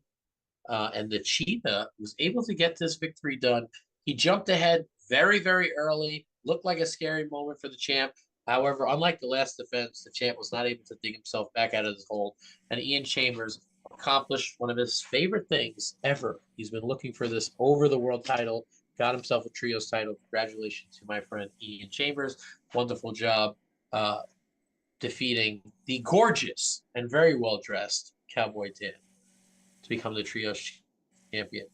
and the Cheetah was able to get this victory done. He jumped ahead very, very early, looked like a scary moment for the champ. However, unlike the last defense, the champ was not able to dig himself back out of his hole, and Ian Chambers accomplished one of his favorite things ever. He's been looking for this over the world title, got himself a trios title. Congratulations to my friend Ian Chambers. Wonderful job defeating the gorgeous and very well-dressed Cowboy Dan to become the trios champion.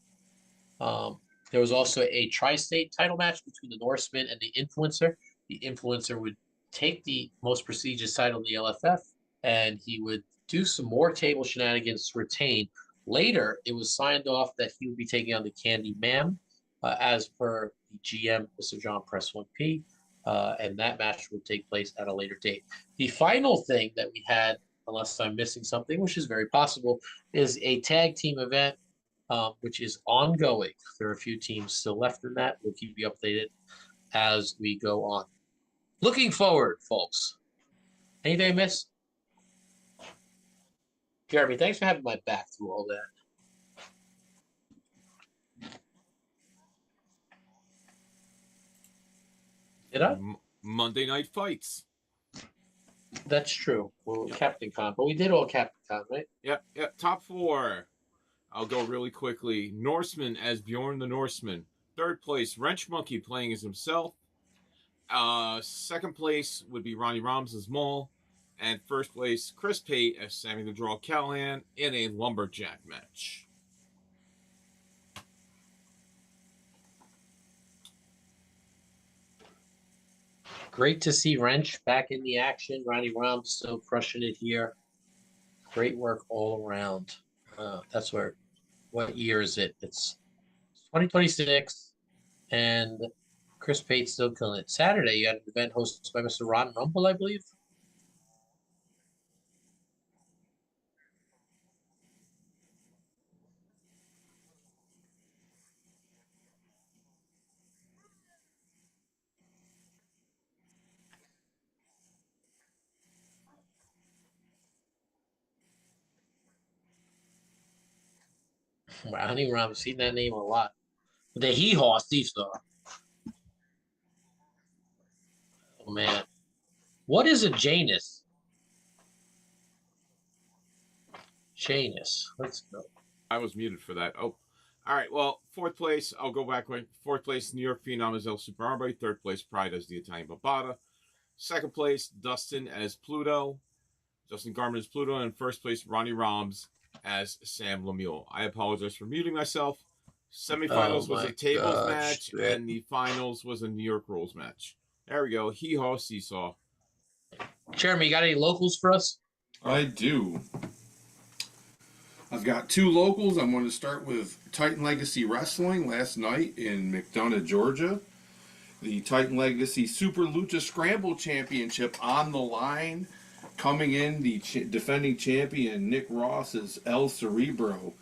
There was also a tri-state title match between the Norseman and the Influencer. The Influencer would take the most prestigious title in the LFF, and he would do some more table shenanigans to retain. Later, it was signed off that he would be taking on the Candy Ma'am, as per the GM, Mr. John Press 1P, and that match would take place at a later date. The final thing that we had, unless I'm missing something, which is very possible, is a tag team event, which is ongoing. There are a few teams still left in that. We'll keep you updated as we go on. Looking forward, folks. Anything I missed? Jeremy, thanks for having my back through all that. Did I? Monday Night Fights. That's true. Well, Captain Con, but we did all Captain Con, right? Yep. Top 4. I'll go really quickly. Norseman as Bjorn the Norseman. 3rd place, Wrench Monkey playing as himself. 2nd place would be Ronnie Roms as Maul. And 1st place, Chris Pate as Sammy the Draw Callahan in a lumberjack match. Great to see Wrench back in the action. Ronnie Rom still crushing it here. Great work all around. That's where, what year is it? It's 2026, and Chris Pate's still killing it. Saturday, you had an event hosted by Mr. Ron Rumble, I believe. Ronnie Rom, seen that name a lot. The Hee-Haw Steve Star. Oh, man. What is a Janus? Janus. Let's go. I was muted for that. Oh, all right. Well, fourth place, I'll go back. Fourth place, New York Phenom as El Super Hombre. Third place, Pride as the Italian Babada. Second place, Dustin as Pluto. Justin Garman as Pluto. And first place, Ronnie Roms as Sam Lemieux. I apologize for muting myself. Semifinals was a tables match, and the finals was a New York rules match. There we go. Hee-haw, seesaw. Jeremy, you got any locals for us? I do. I've got 2 locals. I'm going to start with Titan Legacy Wrestling last night in McDonough, Georgia. The Titan Legacy Super Lucha Scramble Championship on the line. Coming in, the defending champion, Nick Ross, as El Cerebro.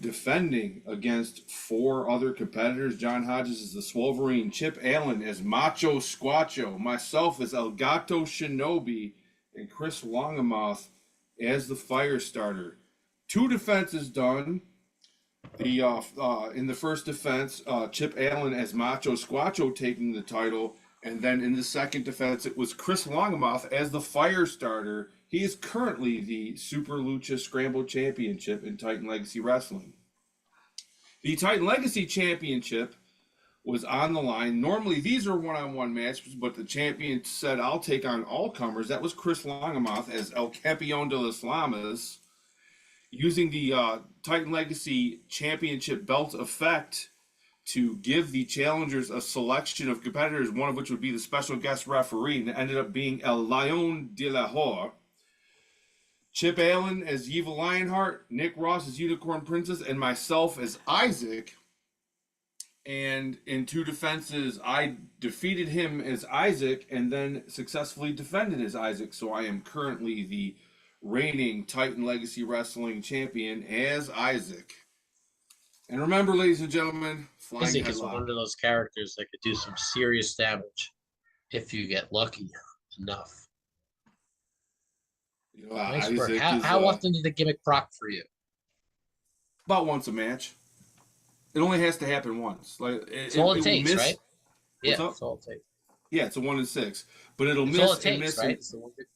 Defending against 4 other competitors. John Hodges as the Swolverine. Chip Allen as Macho Squacho. Myself as El Gato Shinobi. And Chris Longamoth as the Firestarter. 2 defenses done. In the first defense, Chip Allen as Macho Squacho taking the title. And then in the second defense, it was Chris Longamoth as the Firestarter. He is currently the Super Lucha Scramble Championship in Titan Legacy Wrestling. The Titan Legacy Championship was on the line. Normally, these are one-on-one matches, but the champion said, I'll take on all comers. That was Chris Longamoth as El Campeón de las Lamas. Using the Titan Legacy Championship belt effect to give the challengers a selection of competitors, one of which would be the special guest referee, and it ended up being El Lion de Lahore. Chip Allen as Evil Lionheart, Nick Ross as Unicorn Princess, and myself as Isaac. And in 2 defenses, I defeated him as Isaac and then successfully defended as Isaac. So I am currently the reigning Titan Legacy Wrestling champion as Isaac. And remember, ladies and gentlemen, Flying Isaac Headlock is one of those characters that could do some serious damage if you get lucky enough. Nice work. How often did the gimmick proc for you? About once a match. It only has to happen once. It's all it takes, right? Yeah, it's all it takes. Yeah, it's a 1 in 6, but it'll miss all it and takes, miss. Right?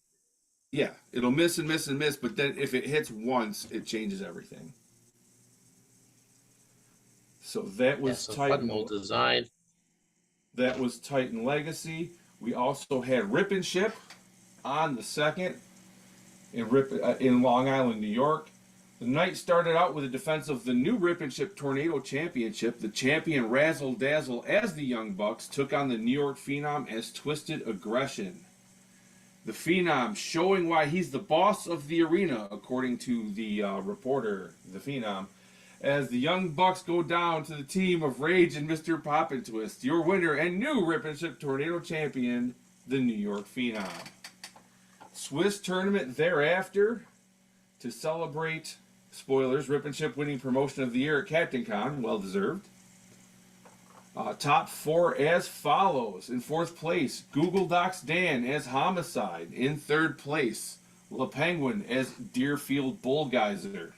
Yeah, it'll miss and miss and miss, but then if it hits once, it changes everything. So that was Titan old design. That was Titan Legacy. We also had Rip and Ship on the 2nd in Long Island, New York. The night started out with a defense of the new Rip and Ship Tornado Championship. The champion Razzle Dazzle as the Young Bucks took on the New York Phenom as Twisted Aggression. The Phenom showing why he's the boss of the arena, according to the reporter, the Phenom, as the Young Bucks go down to the team of Rage and Mr. Pop and Twist, your winner and new Rip and Ship Tornado Champion, the New York Phenom. Swiss tournament thereafter to celebrate, spoilers, Rip and Ship winning promotion of the year at Captain Con, well deserved. Top 4 as follows. In 4th place, Google Docs Dan as Homicide. In 3rd place, La Penguin as Deerfield Bullgeyser.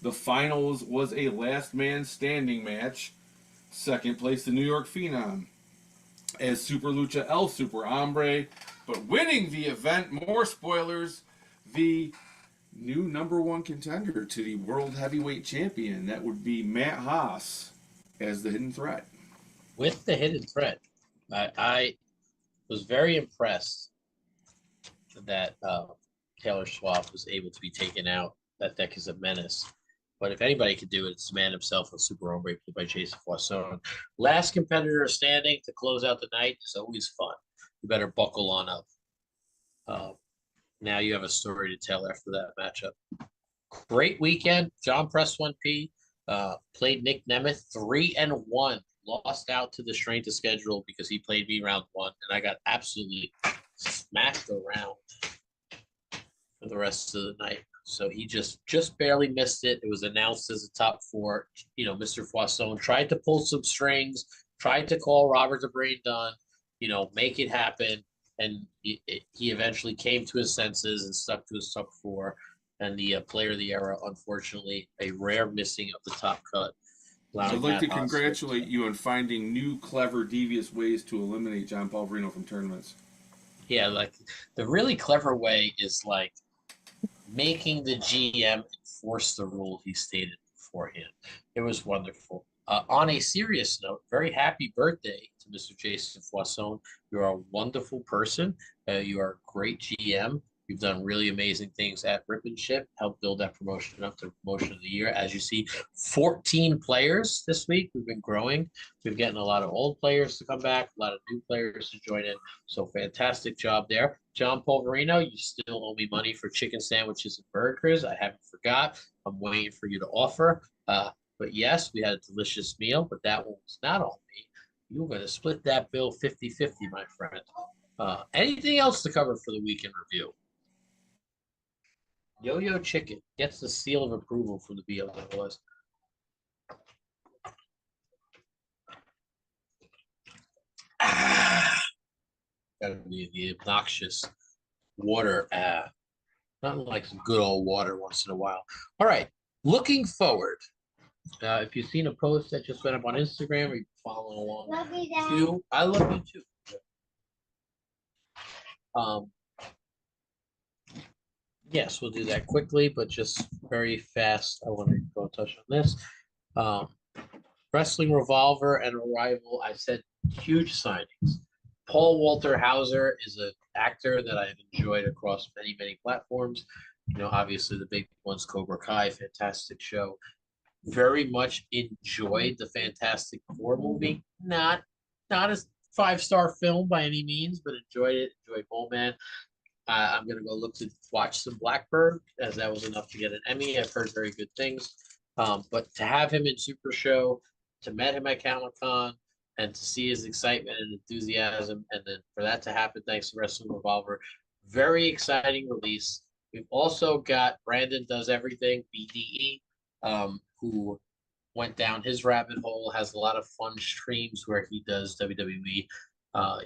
The finals was a last man standing match. 2nd place, the New York Phenom as Super Lucha El Super Hombre. But winning the event, more spoilers, the new #1 contender to the World Heavyweight Champion. That would be Matt Haas as the Hidden Threat. With the Hidden Threat, I was very impressed that Taylor Swift was able to be taken out. That deck is a menace. But if anybody could do it, it's the man himself, a Super Hombre played by Jason Poisson. Last competitor standing to close out the night is always fun. You better buckle on up. Now you have a story to tell after that matchup. Great weekend. John Press 1P played Nick Nemeth 3-1. Lost out to the strength of schedule because he played me round 1, and I got absolutely smacked around for the rest of the night. So he just barely missed it. It was announced as a top 4. Mr. Poisson tried to pull some strings, tried to call Robert the Brain Dunn, make it happen. And he eventually came to his senses and stuck to his top 4. And the player of the era, unfortunately, a rare missing of the top cut. I'd like to congratulate you on finding new, clever, devious ways to eliminate John Palverino from tournaments. Yeah, like the really clever way is like making the GM enforce the rule he stated beforehand. It was wonderful. On a serious note, very happy birthday to Mr. Jason Foisson. You're a wonderful person. You are a great GM. You've done really amazing things at Rip and Ship, helped build that promotion up to promotion of the year. As you see, 14 players this week. We've been growing. We've gotten a lot of old players to come back, a lot of new players to join in. So fantastic job there. John Polverino, you still owe me money for chicken sandwiches and burgers. I haven't forgot. I'm waiting for you to offer. But yes, we had a delicious meal, but that one was not on me. You were going to split that bill 50-50, my friend. Anything else to cover for the weekend review? Yo-Yo Chicken gets the seal of approval from the BLWS. Gotta be the obnoxious water. Nothing like some good old water once in a while. All right, looking forward. If you've seen a post that just went up on Instagram, or you're following along, Love you, Dad. too, I love you too. Yes, we'll do that quickly, but just very fast. I want to go touch on this. Wrestling Revolver and Arrival. I said huge signings. Paul Walter Hauser is an actor that I've enjoyed across many, many platforms. You know, obviously the big ones, Cobra Kai, fantastic show. Very much enjoyed the Fantastic Four movie. Not a 5-star film by any means, but enjoyed it. Enjoyed Bowman. I'm gonna go look to watch some Blackbird, as that was enough to get an Emmy. I've heard very good things. But to have him in Super Show, to met him at Comic-Con, and to see his excitement and enthusiasm, and then for that to happen thanks to Wrestling Revolver, very exciting release. We've also got Brandon Does Everything, BDE, who went down his rabbit hole, has a lot of fun streams where he does WWE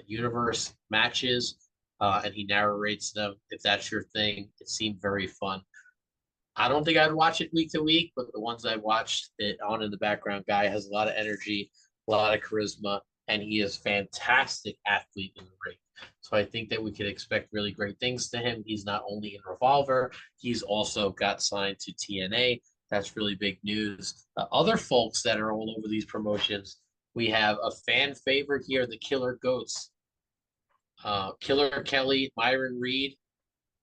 Universe matches, and he narrates them. If that's your thing, it seemed very fun. I don't think I'd watch it week to week, but the ones I watched it on in the background, guy has a lot of energy, a lot of charisma, and he is fantastic athlete in the ring. So I think that we could expect really great things to him. He's not only in Revolver, he's also got signed to TNA. That's really big news. Other folks that are all over these promotions, we have a fan favorite here, the Killer Goats. Killer Kelly, Myron Reed,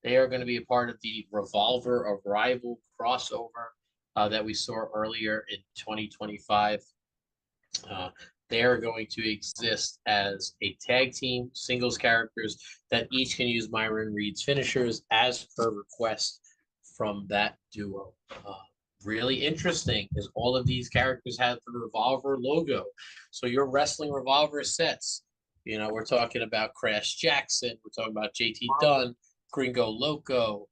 they are going to be a part of the Revolver Arrival crossover that we saw earlier in 2025. They are going to exist as a tag team, singles characters that each can use Myron Reed's finishers as per request from that duo. Really interesting is all of these characters have the Revolver logo. So your Wrestling Revolver sets, you know, we're talking about Crash Jackson, we're talking about JT Dunn, Gringo Loco,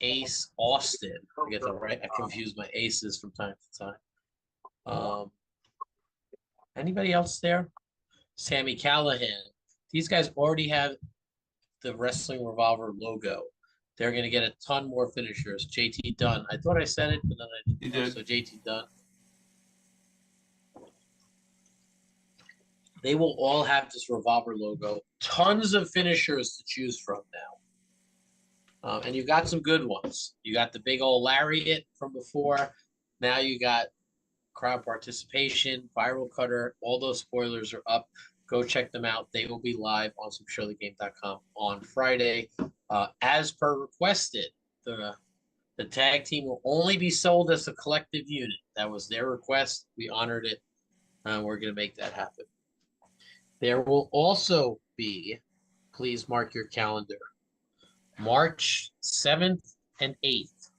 Ace Austin. I get that right. I confuse my aces from time to time. Anybody else there? Sammy Callahan. These guys already have the Wrestling Revolver logo. They're going to get a ton more finishers. JT Dunn. I thought I said it, but then I didn't. You did. So JT Dunn. They will all have this Revolver logo. Tons of finishers to choose from now. And you've got some good ones. You got the big old Lariat from before. Now you got crowd participation, viral cutter. All those spoilers are up. Go check them out. They will be live on SuperShowTheGame.com on Friday. As per requested, the tag team will only be sold as a collective unit. That was their request. We honored it. We're going to make that happen. There will also be, please mark your calendar, March 7th and 8th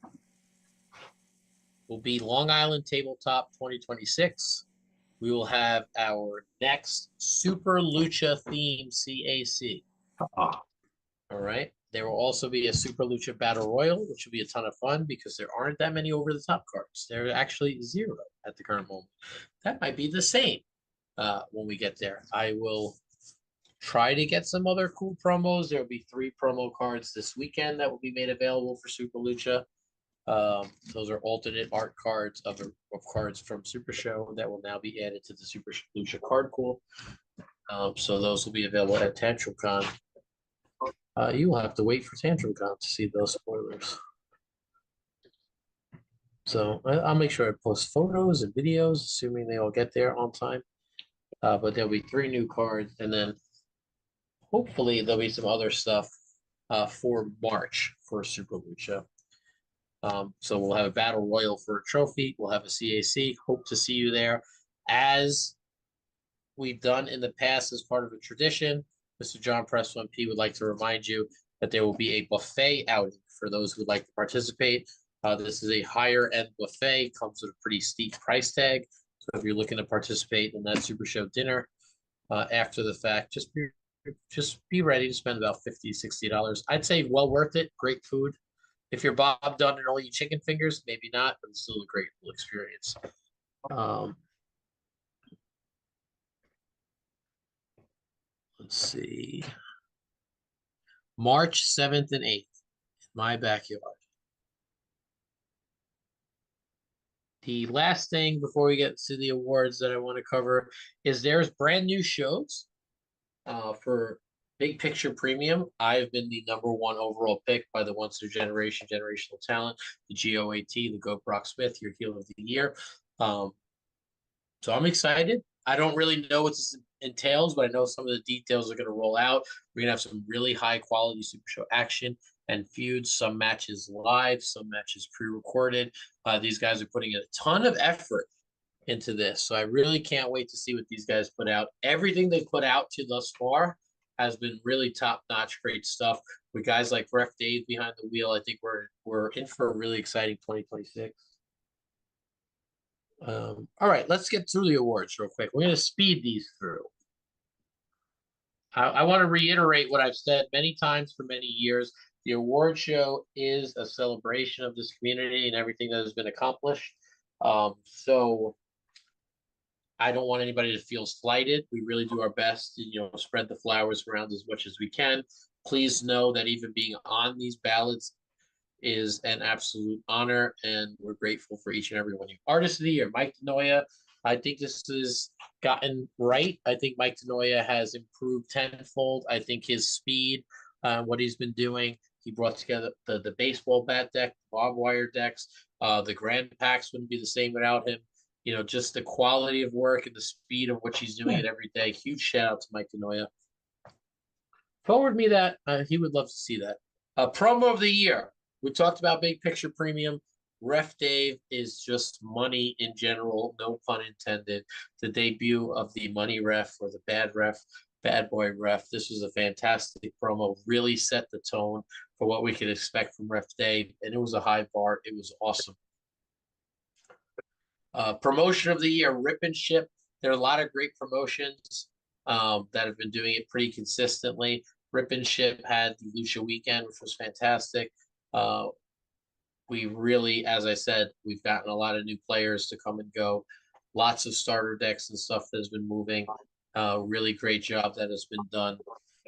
will be Long Island Tabletop 2026. We will have our next Super Lucha theme CAC. All right. There will also be a Super Lucha Battle Royal, which will be a ton of fun because there aren't that many over-the-top cards. There are actually 0 at the current moment. That might be the same when we get there. I will try to get some other cool promos. There will be 3 promo cards this weekend that will be made available for Super Lucha. Those are alternate art cards of cards from Super Show that will now be added to the Super Lucha card pool. So those will be available at TantrumCon. You will have to wait for TantrumCon to see those spoilers. So I'll make sure I post photos and videos, assuming they all get there on time. But there'll be 3 new cards, and then hopefully there'll be some other stuff for March for Super Lucha. So we'll have a battle royal for a trophy. We'll have a CAC. Hope to see you there. As we've done in the past as part of a tradition, Mr. John Press 1P would like to remind you that there will be a buffet outing for those who would like to participate. This is a higher end buffet, comes with a pretty steep price tag. So if you're looking to participate in that Super Show dinner after the fact, just be ready to spend about $50, $60. I'd say well worth it. Great food. If you're Bob Dunn and only eat chicken fingers, maybe not, but it's still a great experience. Let's see. March 7th and 8th, in my backyard. The last thing before we get to the awards that I want to cover is there's brand new shows for Big Picture Premium. I've been the #1 overall pick by the Once in a Generation Generational Talent, the GOAT, the Go Brock Smith, your heel of the year. So I'm excited. I don't really know what this entails, but I know some of the details are going to roll out. We're going to have some really high quality Super Show action and feuds, some matches live, some matches pre-recorded. These guys are putting a ton of effort into this. So I really can't wait to see what these guys put out. Everything they've put out to thus far has been really top-notch, great stuff. With guys like Ref Dave behind the wheel, I think we're in for a really exciting 2026. All right, let's get through the awards real quick. We're going to speed these through. I want to reiterate what I've said many times for many years. The award show is a celebration of this community and everything that has been accomplished. So I don't want anybody to feel slighted. We really do our best to, spread the flowers around as much as we can. Please know that even being on these ballots is an absolute honor, and we're grateful for each and every one of you. Artist of the Year, Mike DeNoia. I think this is gotten right. I think Mike DeNoia has improved tenfold. I think his speed, what he's been doing, he brought together the baseball bat deck, barbed wire decks. The grand packs wouldn't be the same without him. Just the quality of work and the speed of what he's doing it every day. Huge shout out to Mike DeNoia. Forward me that. He would love to see that. Promo of the Year. We talked about Big Picture Premium. Ref Dave is just money in general, no pun intended. The debut of the money ref or the bad boy ref. This was a fantastic promo, really set the tone for what we could expect from Ref Dave, and it was a high bar. It was awesome. Promotion of the Year, Rip and Ship. There are a lot of great promotions that have been doing it pretty consistently. Rip and Ship had the Lucha Weekend, which was fantastic. We really, as I said, we've gotten a lot of new players to come and go. Lots of starter decks and stuff that has been moving. Really great job that has been done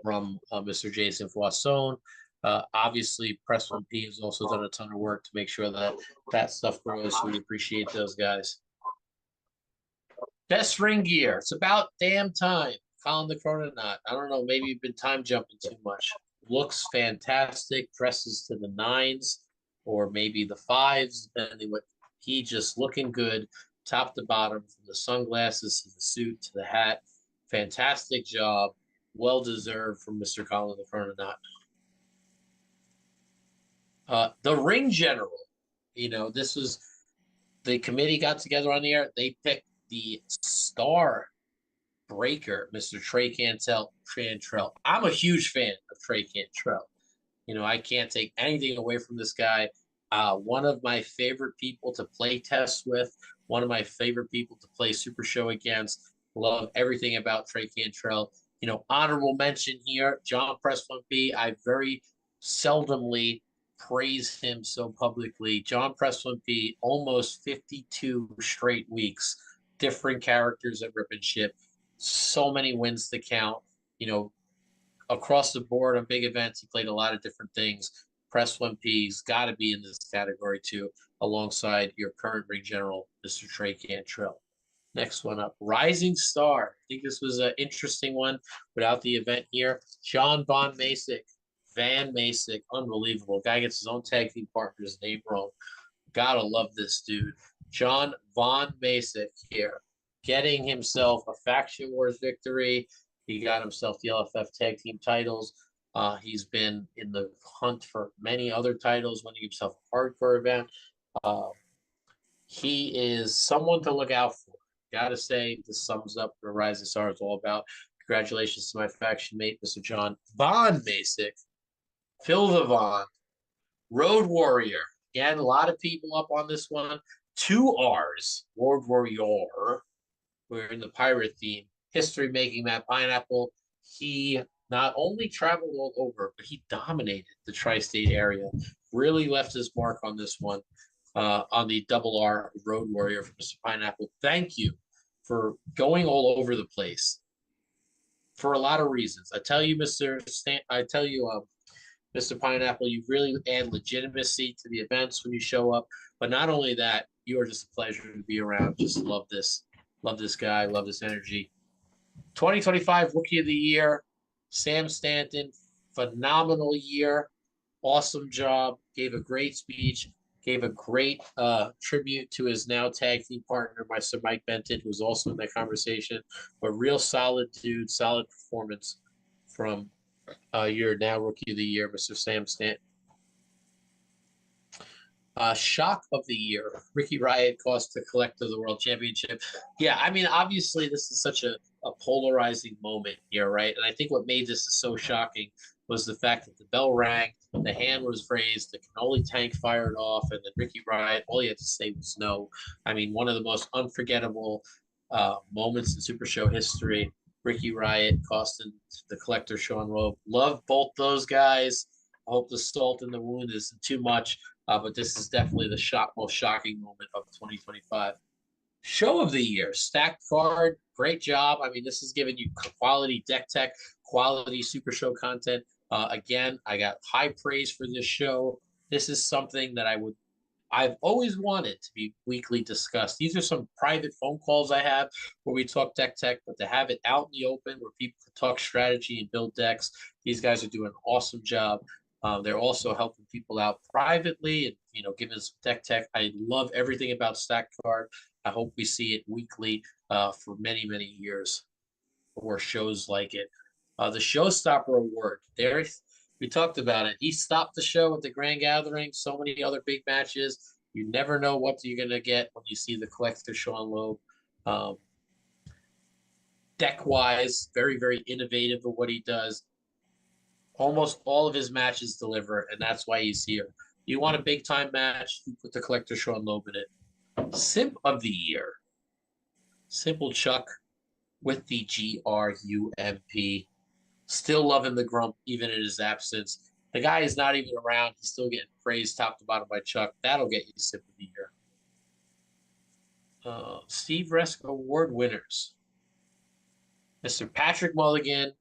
from Mr. Jason Foisson. Obviously, Press 1P has also done a ton of work to make sure that stuff grows. We appreciate those guys. Best ring gear. It's about damn time. Colin the Chrononaut. I don't know. Maybe you've been time jumping too much. Looks fantastic. Dresses to the 9s or maybe the 5s, depending what. He just looking good, top to bottom, from the sunglasses to the suit to the hat. Fantastic job. Well deserved from Mr. Colin the Chrononaut. The ring general, this was the committee got together on the air. They picked the star breaker, Mr. Trey Cantrell. I'm a huge fan of Trey Cantrell. I can't take anything away from this guy. One of my favorite people to play tests with, one of my favorite people to play Super Show against. Love everything about Trey Cantrell. Honorable mention here, John Press 1P. I very seldomly praise him so publicly. John Press 1P, almost 52 straight weeks, different characters at Rip and Ship, so many wins to count. Across the board on big events, he played a lot of different things. Press 1P's got to be in this category too, alongside your current ring general, Mr. Trey Cantrell. Next one up, Rising Star. I think this was an interesting one without the event here. John Von Masick, Van Masick, unbelievable. Guy gets his own tag team partner's name wrong. Gotta love this dude. John Von Masick here, getting himself a Faction Wars victory. He got himself the LFF tag team titles. He's been in the hunt for many other titles, winning himself a hardcore event. He is someone to look out for. Gotta say, this sums up what Rising Star is all about. Congratulations to my faction mate, Mr. John Von Masick, Phil Vavon, Road Warrior. Again, a lot of people up on this one. 2 R's, Road Warrior. We're in the pirate theme. History making Matt Pineapple. He not only traveled all over, but he dominated the tri-state area. Really left his mark on this one. On the double R Road Warrior for Mr. Pineapple. Thank you for going all over the place for a lot of reasons. I tell you, Mr. Pineapple, you really add legitimacy to the events when you show up. But not only that, you are just a pleasure to be around. Just love this guy, love this energy. 2025 Rookie of the Year, Sam Stanton, phenomenal year, awesome job, gave a great speech. Gave a great tribute to his now tag team partner, Mr. Mike Benton, who was also in that conversation. A real solid dude, solid performance from your now Rookie of the Year, Mr. Sam Stanton. Shock of the Year, Ricky Riot cost the Collector the World Championship. Yeah, I mean, obviously this is such a polarizing moment here, right? And I think what made this so shocking was the fact that the bell rang, the hand was raised, the cannoli tank fired off, and then Ricky Riot, all he had to say was no. I mean, one of the most unforgettable moments in Super Show history. Ricky Riot costing the Collector Sean Loeb. Love both those guys. I hope the salt in the wound isn't too much, but this is definitely the most shocking moment of 2025. Show of the Year, stacked card, great job. I mean, this is giving you quality deck tech, quality Super Show content. Again, I got high praise for this show. This is something that I've always wanted to be weekly discussed. These are some private phone calls I have where we talk deck tech, but to have it out in the open where people can talk strategy and build decks, these guys are doing an awesome job. They're also helping people out privately and, giving us deck tech. I love everything about Stack Card. I hope we see it weekly for many, many years or shows like it. The Showstopper Award, we talked about it. He stopped the show at the Grand Gathering, so many other big matches. You never know what you're going to get when you see the Collector Sean Loeb. Deck-wise, very, very innovative of what he does. Almost all of his matches deliver, and that's why he's here. You want a big-time match, you put the Collector Sean Loeb in it. Simp of the Year, Simple Chuck with the GRUMP. Still loving the Grump, even in his absence. The guy is not even around. He's still getting praised top to bottom by Chuck. That'll get you Simp of the Year. Steve Resk Award winners. Mr. Patrick Mulligan,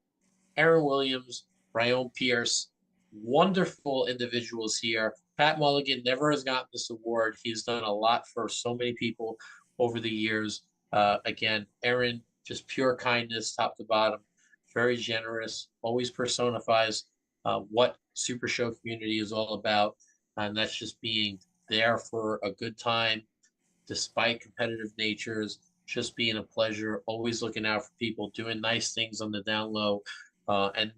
Aaron Williams, Ryan Pierce. Wonderful individuals here. Pat Mulligan never has gotten this award. He's done a lot for so many people over the years. Again, Aaron, just pure kindness, top to bottom. Very generous, always personifies what Super Show community is all about. And that's just being there for a good time, despite competitive natures, just being a pleasure, always looking out for people, doing nice things on the down low. And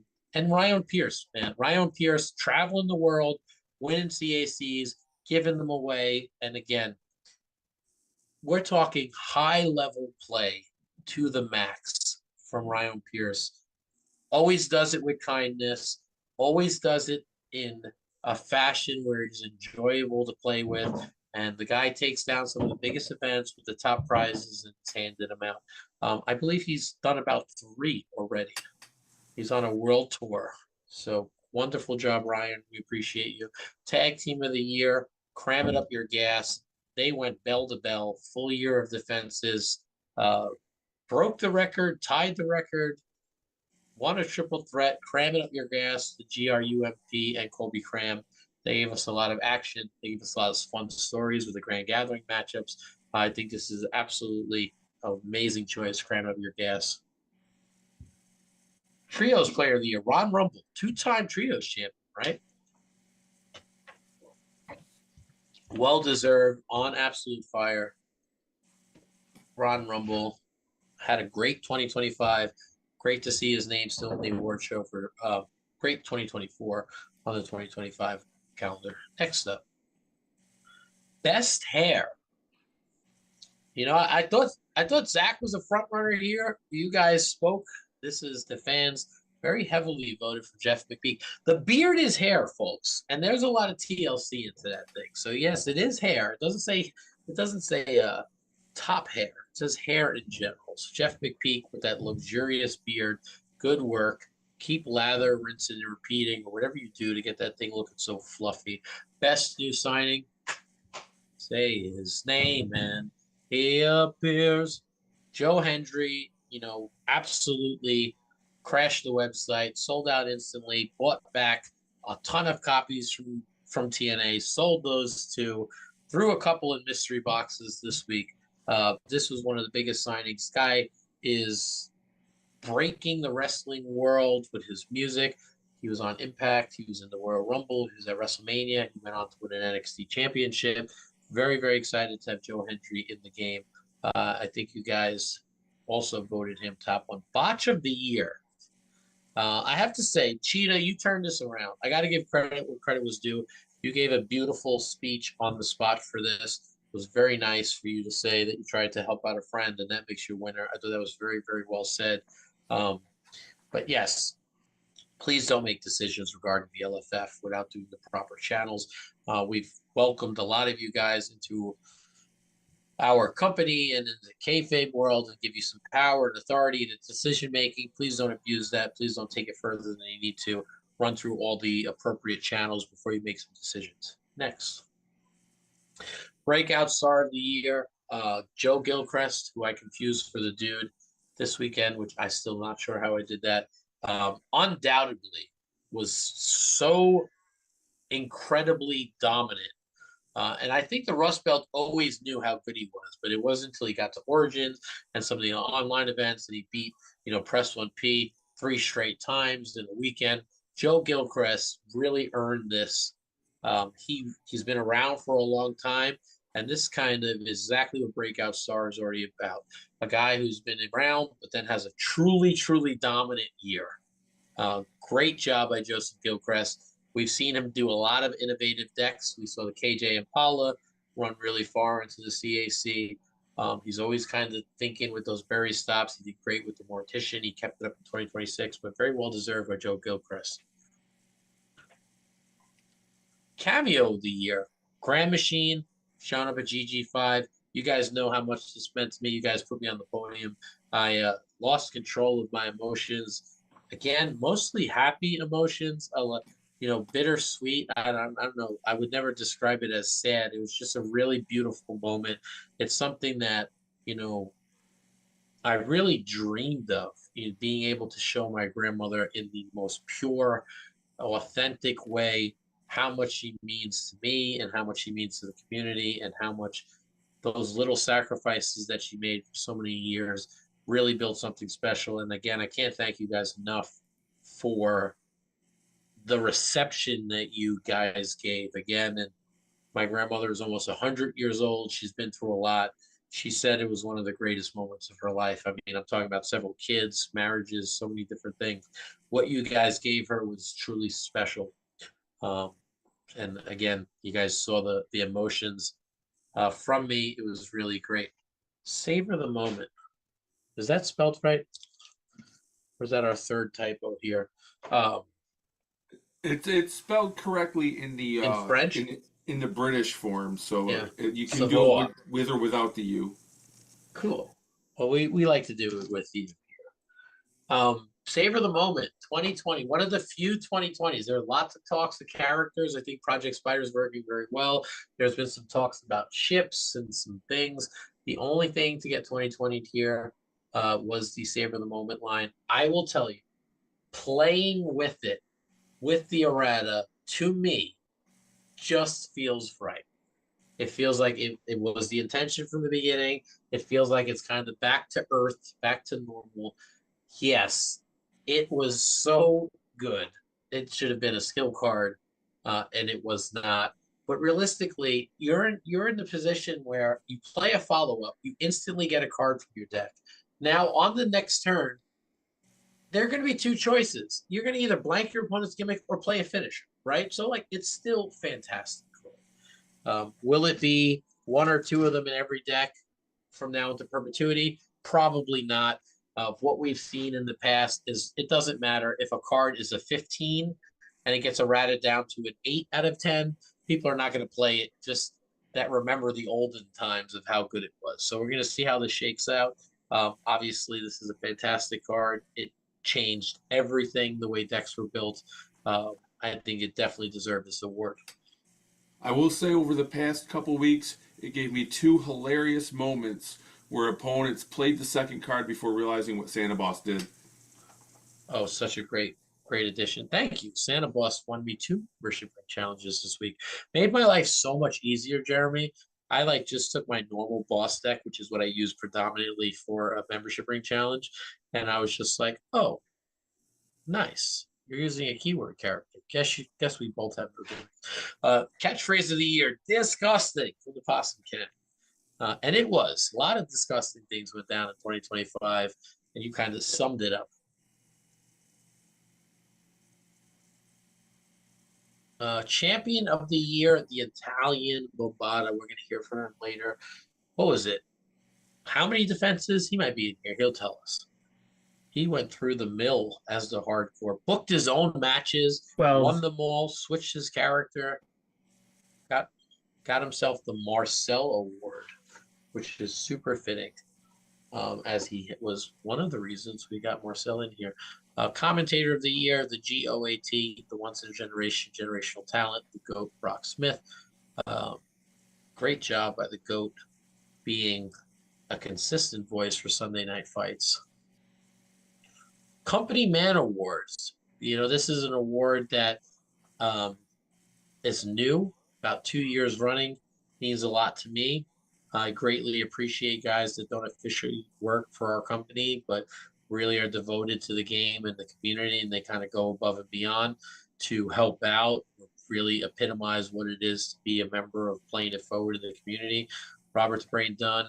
Ryan Pierce, man. Ryan Pierce traveling the world, winning CACs, giving them away. And again, we're talking high-level play to the max from Ryan Pierce. Always does it with kindness, always does it in a fashion where it's enjoyable to play with. And the guy takes down some of the biggest events with the top prizes and it's handed him out. I believe he's done about 3 already. He's on a world tour. So wonderful job, Ryan. We appreciate you. Tag Team of the Year, cram it up your gas. They went bell to bell, full year of defenses, broke the record, tied the record, won a triple threat, cram it up your gas, the GRUMP and Colby Cram. They gave us a lot of action. They gave us a lot of fun stories with the Grand Gathering matchups. I think this is absolutely an amazing choice, cram up your gas. Trios Player of the Year, Ron Rumble, 2-time Trios champion, right? Well deserved, on absolute fire. Ron Rumble had a great 2025. Great to see his name still in the award show for great 2024 on the 2025 calendar. Next up, best hair. You know, I thought Zach was a front runner here. You guys spoke. This is the fans very heavily voted for Jeff McPeak. The beard is hair, folks, and there's a lot of TLC into that thing. So yes, it is hair. It doesn't say top hair. It says hair in general. So Jeff McPeak with that luxurious beard, good work. Keep lather, rinsing, and repeating, or whatever you do to get that thing looking so fluffy. Best new signing. Say his name and he appears. Joe Hendry, absolutely crashed the website, sold out instantly, bought back a ton of copies from TNA, sold those to, threw a couple of mystery boxes this week. This was one of the biggest signings. Guy is breaking the wrestling world with his music. He was on Impact. He was in the Royal Rumble. He was at WrestleMania. He went on to win an NXT championship. Very, very excited to have Joe Hendry in the game. I think you guys also voted him top one. Botch of the year. I have to say, Cheetah, you turned this around. I got to give credit where credit was due. You gave a beautiful speech on the spot for this. It was very nice for you to say that you tried to help out a friend, and that makes you a winner. I thought that was very, very well said. But yes, please don't make decisions regarding the LFF without doing the proper channels. We've welcomed a lot of you guys into our company and in the kayfabe world and give you some power and authority to decision making. Please don't abuse that. Please don't take it further than you need to. Run through all the appropriate channels before you make some decisions. Next, breakout star of the year, Joe Gilchrist, who I confused for the dude this weekend, which I still not sure how I did that. Undoubtedly was so incredibly dominant. And I think the Rust Belt always knew how good he was, but it wasn't until he got to Origins and some of the online events that he beat, Press 1P 3 straight times in a weekend. Joe Gilchrist really earned this. He's been around for a long time, and this kind of is exactly what Breakout Star is already about. A guy who's been around, but then has a truly, truly dominant year. Great job by Joseph Gilchrist. We've seen him do a lot of innovative decks. We saw the KJ Impala run really far into the CAC. He's always kind of thinking with those berry stops. He did great with the Mortician. He kept it up in 2026, but very well deserved by Joe Gilchrist. Cameo of the year, Grand Machine, showing up at GG5. You guys know how much this meant to me. You guys put me on the podium. I lost control of my emotions. Again, mostly happy emotions. Bittersweet. I don't know. I would never describe it as sad. It was just a really beautiful moment. It's something that, I really dreamed of, being able to show my grandmother in the most pure, authentic way how much she means to me and how much she means to the community and how much those little sacrifices that she made for so many years really built something special. And again, I can't thank you guys enough for the reception that you guys gave. Again, and my grandmother is almost 100 years old. She's been through a lot. She said it was one of the greatest moments of her life. I mean, I'm talking about several kids, marriages, so many different things. What you guys gave her was truly special. And again, you guys saw the emotions from me. It was really great. Savor the moment. Is that spelled right? Or is that our third typo here? It's spelled correctly in the In French? in the British form, so Yeah. you can do Savoy. it with or without the U. Cool. Well, we like to do it with you here. Savor the moment. 2020. One of the few 2020s. There are lots of talks of characters. I think Project Spider is working very well. There's been some talks about ships and some things. The only thing to get 2020 here was the Savor the Moment line. I will tell you, playing with it, with the errata, to me, just feels right. It feels like it was the intention from the beginning. It feels like it's kind of back to earth, back to normal. Yes, it was so good it should have been a skill card, and it was not. But realistically, you're in the position where you play a follow up, you instantly get a card from your deck. Now on the next turn, there are going to be two choices. You're going to either blank your opponent's gimmick or play a finisher, right? So like it's still fantastic. Will it be one or two of them in every deck from now into perpetuity? Probably not. What we've seen in the past is it doesn't matter if a card is a 15 and it gets errated down to an 8 out of 10. People are not going to play it just that remember the olden times of how good it was. So we're going to see how this shakes out. Obviously, this is a fantastic card. It changed everything the way decks were built. I think it definitely deserved this award. I will say over the past couple weeks, it gave me two hilarious moments where opponents played the second card before realizing what Santa Boss did. Oh, such a great addition. Thank you. Santa Boss won me 2 membership challenges this week. Made my life so much easier, Jeremy. I like just took my normal boss deck, which is what I use predominantly for a membership ring challenge. And I was just like, oh, nice. You're using a keyword character. Guess we both have no catchphrase of the year, disgusting from the Possum Can. And it was. A lot of disgusting things went down in 2025, and you kind of summed it up. Champion of the year, the Italian Bobata. We're going to hear from him later. What was it? How many defenses? He might be in here. He'll tell us. He went through the mill as the hardcore, booked his own matches, won them all, switched his character, got himself the Marcel Award, which is super fitting, as he was one of the reasons we got Marcel in here. Commentator of the year, the GOAT, the once in a generation, generational talent, the GOAT, Brock Smith. Great job by the GOAT being a consistent voice for Sunday Night Fights. Company Man Awards. This is an award that is new, about 2 years running, means a lot to me. I greatly appreciate guys that don't officially work for our company, but really are devoted to the game and the community, and they kind of go above and beyond to help out, really epitomize what it is to be a member of playing it forward in the community. Robert's Brain Dunn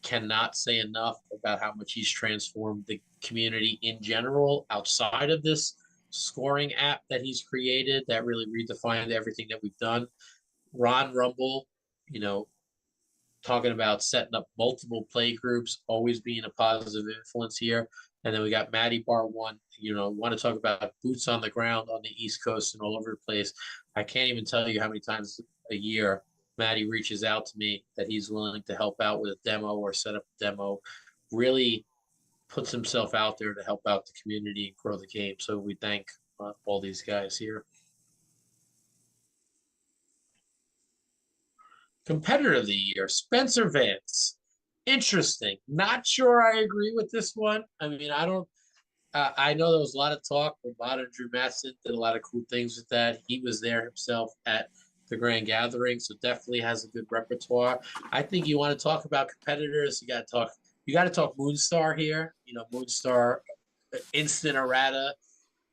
cannot say enough about how much he's transformed the community in general outside of this scoring app that he's created that really redefined everything that we've done. Ron Rumble, talking about setting up multiple play groups, always being a positive influence here. And then we got Maddie Bar One, want to talk about boots on the ground on the East Coast and all over the place. I can't even tell you how many times a year Maddie reaches out to me that he's willing to help out with a demo or set up a demo, really puts himself out there to help out the community and grow the game. So we thank all these guys here. Competitor of the year, Spencer Vance. Interesting. Not sure I agree with this one. I mean, I don't. I know there was a lot of talk. Modern Drew Masson did a lot of cool things with that. He was there himself at the Grand Gathering, so definitely has a good repertoire. I think you want to talk about competitors. You got to talk Moonstar here. Moonstar, instant errata,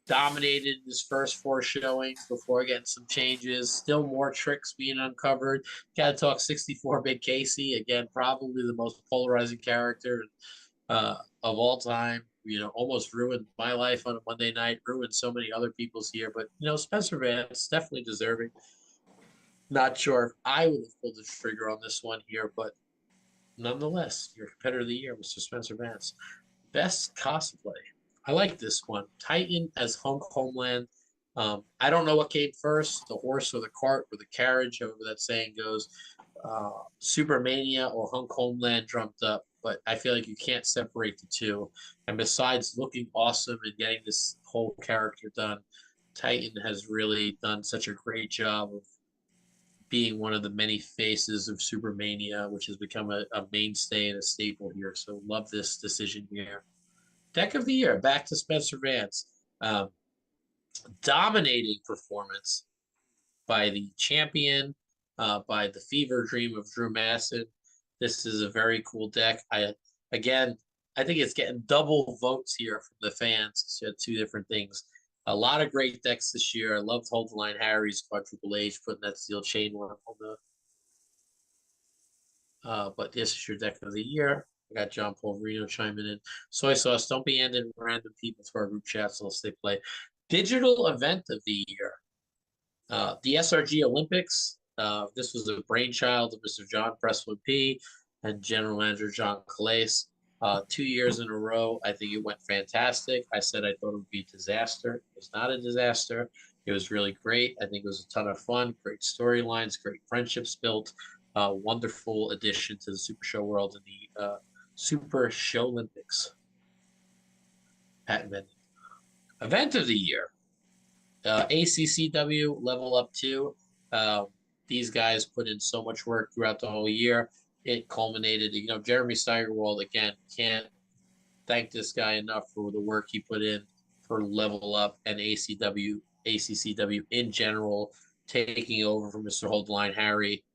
dominated his first 4 showings before getting some changes. Still more tricks being uncovered. Got to talk 64-bit Casey again, probably the most polarizing character of all time. Almost ruined my life on a Monday night. Ruined so many other people's here, but Spencer Vance definitely deserving. Not sure if I would have pulled the trigger on this one here, but nonetheless, your competitor of the year, Mr. Spencer Vance. Best cosplay. I like this one. Titan as Hunk Homeland. I don't know what came first, the horse or the cart or the carriage, however that saying goes. Supermania or Hunk Homeland trumped up, but I feel like you can't separate the two. And besides looking awesome and getting this whole character done, Titan has really done such a great job of being one of the many faces of Supermania, which has become a mainstay and a staple here. So love this decision here. Deck of the year, back to Spencer Vance. Dominating performance by the champion, by the fever dream of Drew Masson. This is a very cool deck. I think it's getting double votes here from the fans because you had 2 different things. A lot of great decks this year. I loved Hold the Line Harry's Quadruple H, putting that steel chain one on the. But this is your deck of the year. I got John Paul Reno chiming in. Soy sauce. Don't be ending random people to our group chats unless they play. Digital event of the year. The SRG Olympics. This was a brainchild of Mr. John Presswood P. and General Manager John Calais. 2 years in a row, I think it went fantastic. I said I thought it would be a disaster. It was not a disaster. It was really great. I think it was a ton of fun, great storylines, great friendships built. Wonderful addition to the Super Show world and the Super Show Olympics. Patent pending. Event of the year. ACCW Level Up 2. These guys put in so much work throughout the whole year. It culminated, Jeremy Steigerwald, again, can't thank this guy enough for the work he put in for Level Up and ACCW in general, taking over from Mr. Hold the Line Harry.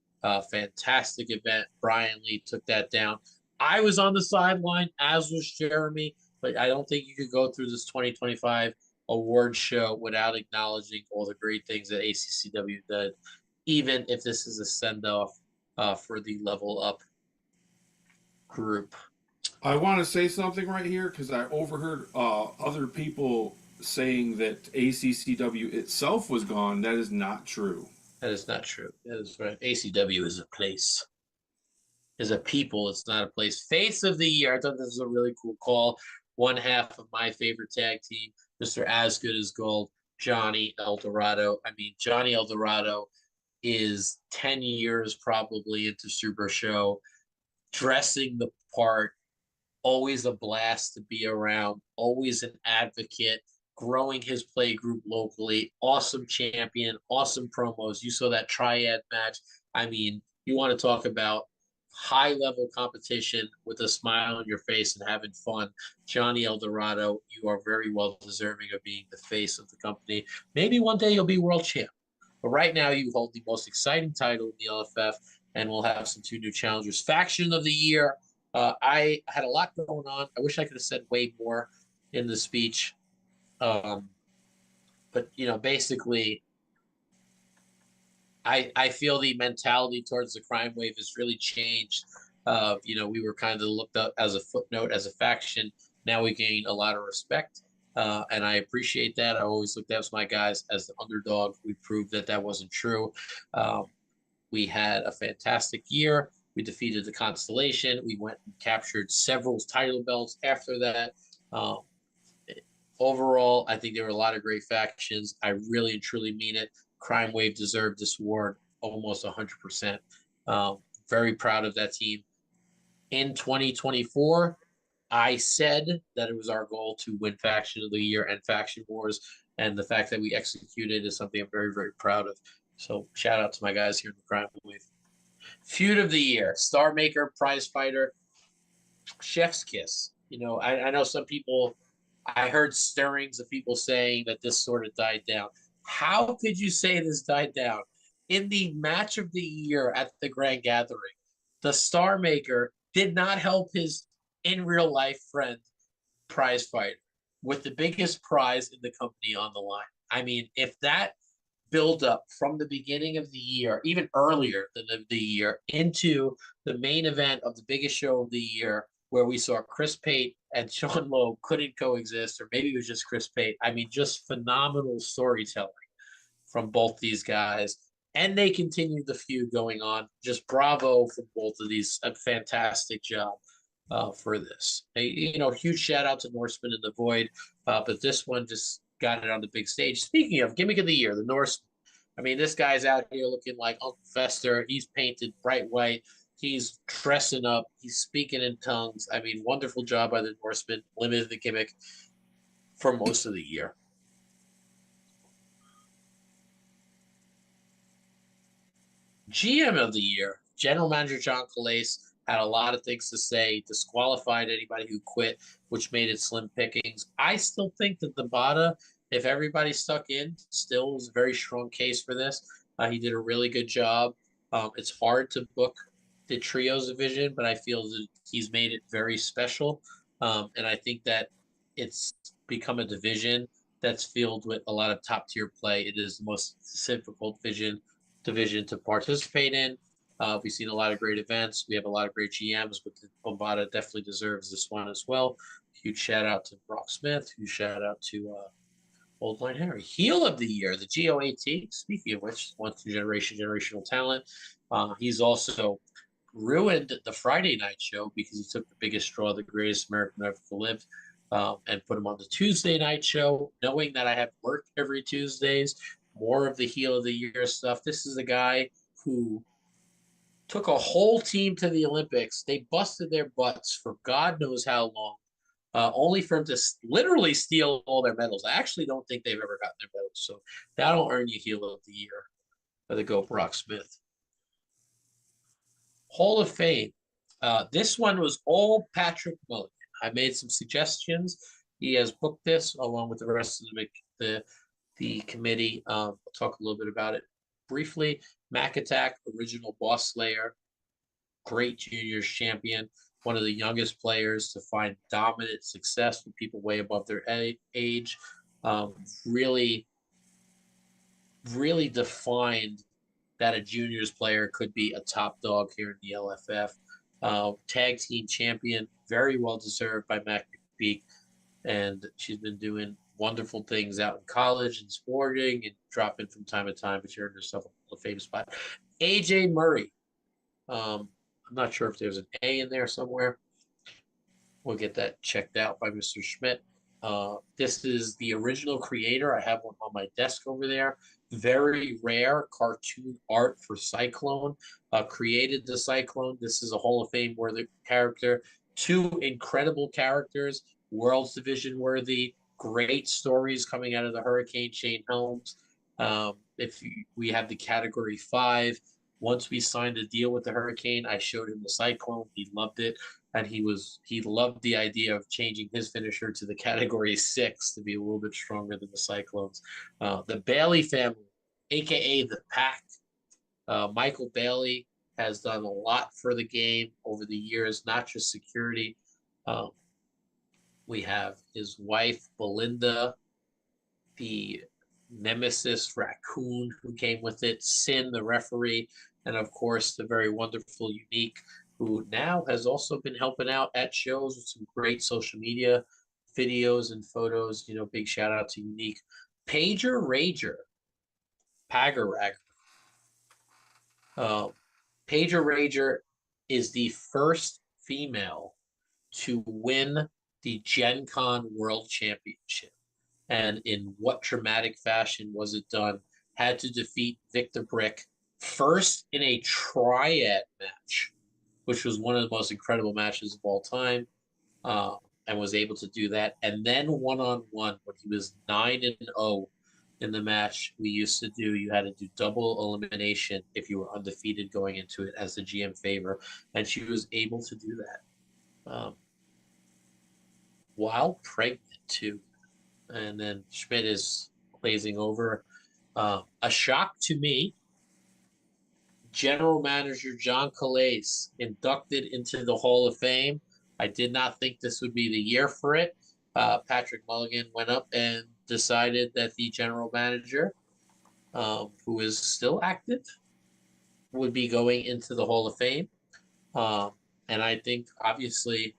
Fantastic event. Brian Lee took that down. I was on the sideline, as was Jeremy, but I don't think you could go through this 2025 award show without acknowledging all the great things that ACCW did, even if this is a send-off for the Level Up group. I want to say something right here because I overheard other people saying that ACCW itself was gone. That is not true. That is not true. That is right. ACW is a place. Is a people. It's not a place. Face of the year. I thought this was a really cool call. One half of my favorite tag team, Mr. As Good as Gold, Johnny Eldorado. I mean, Johnny Eldorado is 10 years probably into Super Show, dressing the part, always a blast to be around, always an advocate, growing his play group locally, awesome champion, awesome promos. You saw that triad match. I mean, you want to talk about high-level competition with a smile on your face and having fun. Johnny Eldorado, you are very well deserving of being the face of the company. Maybe one day you'll be world champ. But right now, you hold the most exciting title in the LFF, and we'll have some 2 new challengers. Faction of the year. I had a lot going on. I wish I could have said way more in the speech. But, basically, I feel the mentality towards the crime wave has really changed. We were kind of looked up as a footnote, as a faction. Now we gain a lot of respect. And I appreciate that. I always looked at my guys as the underdog. We proved that wasn't true. We had a fantastic year. We defeated the Constellation. We went and captured several title belts after that. Overall, I think there were a lot of great factions. I really and truly mean it. Crime Wave deserved this award almost 100%. Very proud of that team. In 2024, I said that it was our goal to win Faction of the Year and Faction Wars, and the fact that we executed is something I'm very, very proud of. So shout out to my guys here in the Crime Wave. Feud of the Year, Star Maker, Prize Fighter, Chef's Kiss. I know some people, I heard stirrings of people saying that this sort of died down. How could you say this died down? In the match of the year at the Grand Gathering, the Star Maker did not help his in real life friend, Prize Fighter, with the biggest prize in the company on the line. I mean, if that build up from the beginning of the year, even earlier than the year, into the main event of the biggest show of the year, where we saw Chris Pate and Sean Lowe couldn't coexist, or maybe it was just Chris Pate. I mean, just phenomenal storytelling from both these guys. And they continued the feud going on. Just bravo for both of these. A fantastic job for this. Huge shout out to Norseman and the Void. But this one just got it on the big stage. Speaking of gimmick of the year, the Norseman. I mean, this guy's out here looking like Uncle Fester. He's painted bright white. He's dressing up. He's speaking in tongues. I mean, wonderful job by the Norseman. Limited the gimmick for most of the year. GM of the year, General Manager John Calais, had a lot of things to say, disqualified anybody who quit, which made it slim pickings. I still think that the Bada, if everybody stuck in, still was a very strong case for this. He did a really good job. It's hard to book the trios division, but I feel that he's made it very special. And I think that it's become a division that's filled with a lot of top tier play. It is the most difficult division to participate in. We've seen a lot of great events. We have a lot of great GMs, but the Bombada definitely deserves this one as well. Huge shout out to Brock Smith. Huge shout out to Old Line Harry. Heel of the Year, the GOAT. Speaking of which, once generational talent. He's also ruined the Friday night show because he took the biggest straw, the greatest American ever to live, and put him on the Tuesday night show, knowing that I have work every Tuesdays. More of the Heel of the Year stuff. This is a guy who took a whole team to the Olympics. They busted their butts for God knows how long, only for him to literally steal all their medals. I actually don't think they've ever gotten their medals, so that'll earn you Heel of the Year for the GOAT Brock Smith. Hall of Fame. This one was all Patrick Mulligan. I made some suggestions. He has booked this along with the rest of the committee. We'll talk a little bit about it briefly. Mac Attack, original Boss Slayer, great juniors champion, one of the youngest players to find dominant success with people way above their age. Really defined that a juniors player could be a top dog here in the LFF. Tag team champion, very well deserved by Mac McPeak, and she's been doing wonderful things out in college and sporting and dropping from time to time, but she earned herself a famous spot. AJ Murray. I'm not sure if there's an A in there somewhere. We'll get that checked out by Mr. Schmidt. This is the original creator. I have one on my desk over there. Very rare cartoon art for Cyclone. Created the Cyclone. This is a Hall of Fame worthy character. Two incredible characters, World's Division worthy. Great stories coming out of the Hurricane Shane Helms. We have the Category 5. Once we signed a deal with the Hurricane, I showed him the Cyclone. He loved it. And he loved the idea of changing his finisher to the Category 6 to be a little bit stronger than the Cyclones. The Bailey family, a.k.a. the Pack. Michael Bailey has done a lot for the game over the years, not just security. We have his wife, Belinda, the Nemesis Raccoon who came with it, Sin, the referee, and of course, the very wonderful Unique, who now has also been helping out at shows with some great social media videos and photos. Big shout out to Unique. Pager Rager, Pagarag. Pager Rager is the first female to win the Gen Con World Championship. And in what dramatic fashion was it done? Had to defeat Victor Brick first in a triad match, which was one of the most incredible matches of all time, and was able to do that. And then one-on-one, when he was 9-0 in the match we used to do, you had to do double elimination if you were undefeated going into it as the GM favor, and she was able to do that while pregnant too. And then Schmidt is glazing over. A shock to me, General Manager John Calais inducted into the Hall of Fame. I did not think this would be the year for it. Patrick Mulligan went up and decided that the general manager, who is still active, would be going into the Hall of Fame. And I think, obviously,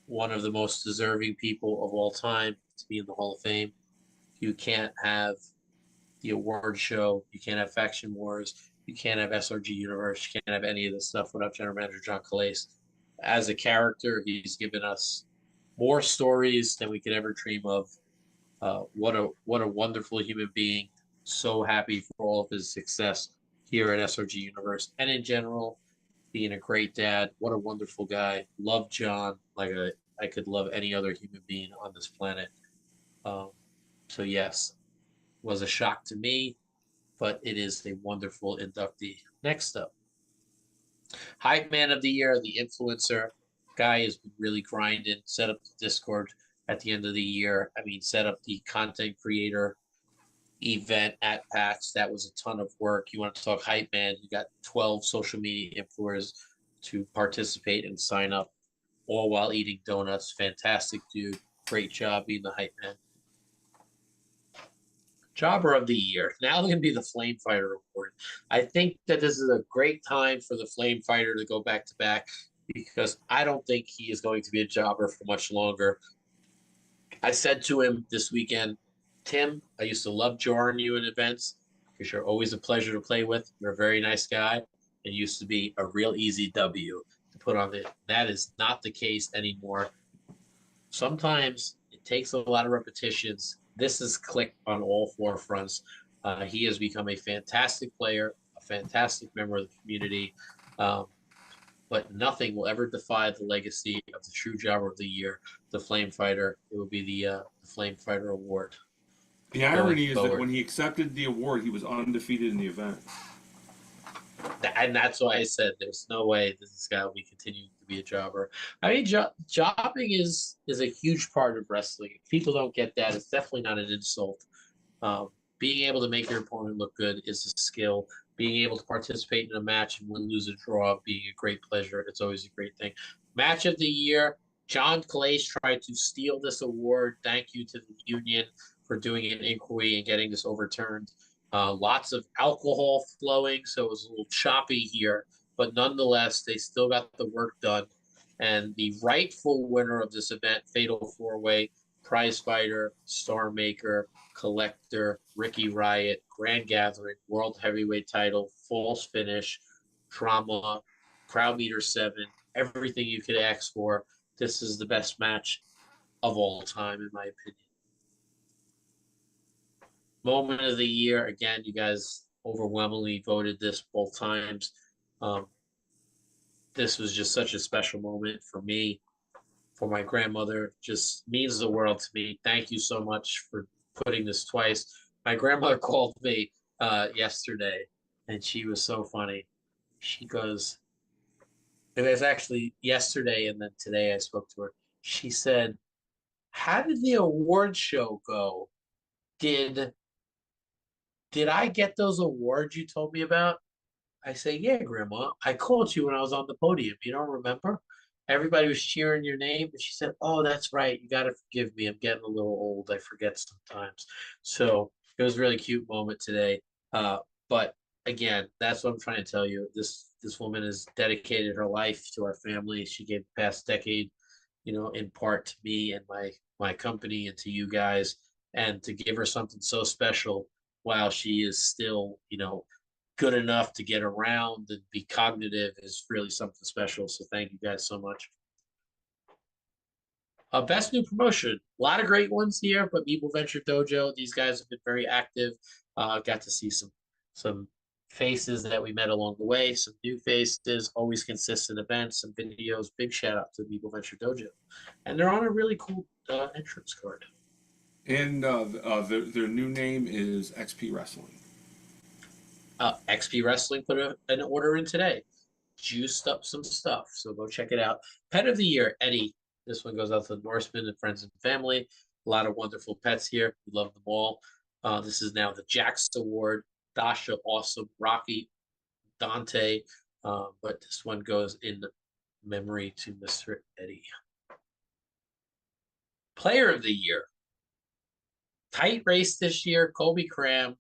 one of the most deserving people of all time to be in the Hall of Fame. You can't have the award show. You can't have Faction Wars. You can't have SRG Universe. You can't have any of this stuff without General Manager John Calais. As a character, he's given us more stories than we could ever dream of. What a wonderful human being. So happy for all of his success here at SRG Universe and in general, being a great dad. What a wonderful guy. Love John like I could love any other human being on this planet. So yes, was a shock to me, but it is a wonderful inductee. Next up, Hype Man of the Year, the influencer guy has been really grinding, set up the Discord at the end of the year. Set up the content creator event at PAX. That was a ton of work. You want to talk Hype Man, you got 12 social media influencers to participate and sign up, all while eating donuts. Fantastic dude. Great job being the Hype Man. Jobber of the Year. Now going to be the Flame Fighter Award. I think that this is a great time for the Flame Fighter to go back to back because I don't think he is going to be a jobber for much longer. I said to him this weekend, Tim, I used to love jarring you in events because you're always a pleasure to play with. You're a very nice guy and used to be a real easy W to put on it. That is not the case anymore. Sometimes it takes a lot of repetitions. This is clicked on all four fronts. He has become a fantastic player, a fantastic member of the community. But nothing will ever defy the legacy of the true jobber of the year, the Flame Fighter. It will be the Flame Fighter Award. The irony is that when he accepted the award, he was undefeated in the event. And that's why I said there's no way that this guy will be continuing to be a jobber. I mean, jobbing is a huge part of wrestling. If people don't get that, it's definitely not an insult. Being able to make your opponent look good is a skill. Being able to participate in a match and win, lose, or draw being a great pleasure. It's always a great thing. Match of the year, John Calais tried to steal this award. Thank you to the union for doing an inquiry and getting this overturned. Lots of alcohol flowing, so it was a little choppy here. But nonetheless, they still got the work done. And the rightful winner of this event, Fatal 4-Way, Prize Fighter, Star Maker, Collector, Ricky Riot, Grand Gathering, World Heavyweight Title, False Finish, Drama, Crowd Meter 7, everything you could ask for. This is the best match of all time, in my opinion. Moment of the year, again, you guys overwhelmingly voted this both times. This was just such a special moment for me, for my grandmother. Just means the world to me. Thank you so much for putting this twice. My grandmother called me yesterday, and she was so funny. She goes, it was actually yesterday, and then today I spoke to her. She said, "How did the award show go? Did I get those awards you told me about?" I say, "Yeah, Grandma. I called you when I was on the podium. You don't remember? Everybody was cheering your name." And she said, "Oh, that's right. You got to forgive me. I'm getting a little old. I forget sometimes." So it was a really cute moment today. But again, that's what I'm trying to tell you. This woman has dedicated her life to our family. She gave the past decade, in part to me and my company and to you guys. And to give her something so special while she is still, good enough to get around and be cognitive is really something special. So thank you guys so much. Best new promotion. A lot of great ones here, but Meeple Venture Dojo, these guys have been very active. Got to see some faces that we met along the way, some new faces, always consistent events, some videos. Big shout out to Meeple Venture Dojo. And they're on a really cool entrance card. And their new name is XP Wrestling. XP Wrestling put an order in today. Juiced up some stuff, so go check it out. Pet of the Year, Eddie. This one goes out to the Norsemen and friends and family. A lot of wonderful pets here. We love them all. This is now the Jax Award. Dasha, Awesome, Rocky, Dante. But this one goes in memory to Mr. Eddie. Player of the Year. Tight race this year. Kobe Cram.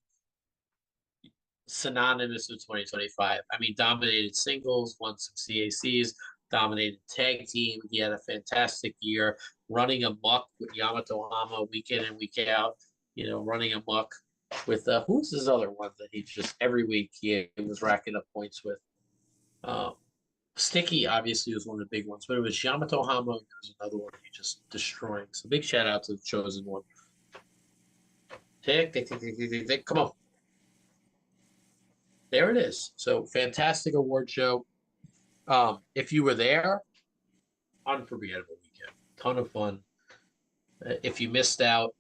Synonymous with 2025. I mean, dominated singles, won some CACs, dominated tag team. He had a fantastic year, running amok with Yamato Hama week in and week out. Running amok with who's his other one that he just every week he was racking up points with. Sticky obviously was one of the big ones, but it was Yamato Hama. And there was another one he just destroying. So big shout out to the chosen one. Tick, come on. There it is. So fantastic award show. If you were there, unforgettable weekend. Ton of fun. If you missed out,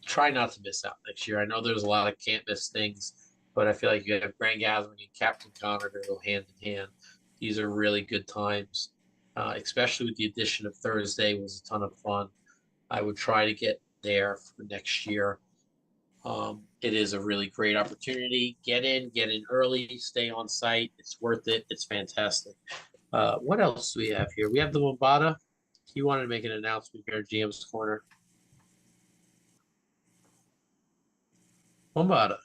try not to miss out next year. I know there's a lot of can't miss things, but I feel like you have Grand Gathering and Captain Connor to go hand in hand. These are really good times, especially with the addition of Thursday was a ton of fun. I would try to get there for next year. It is a really great opportunity. Get in early, stay on site. It's worth it. It's fantastic. What else do we have here? We have the Mombada. You wanted to make an announcement here at GM's Corner. Bombada.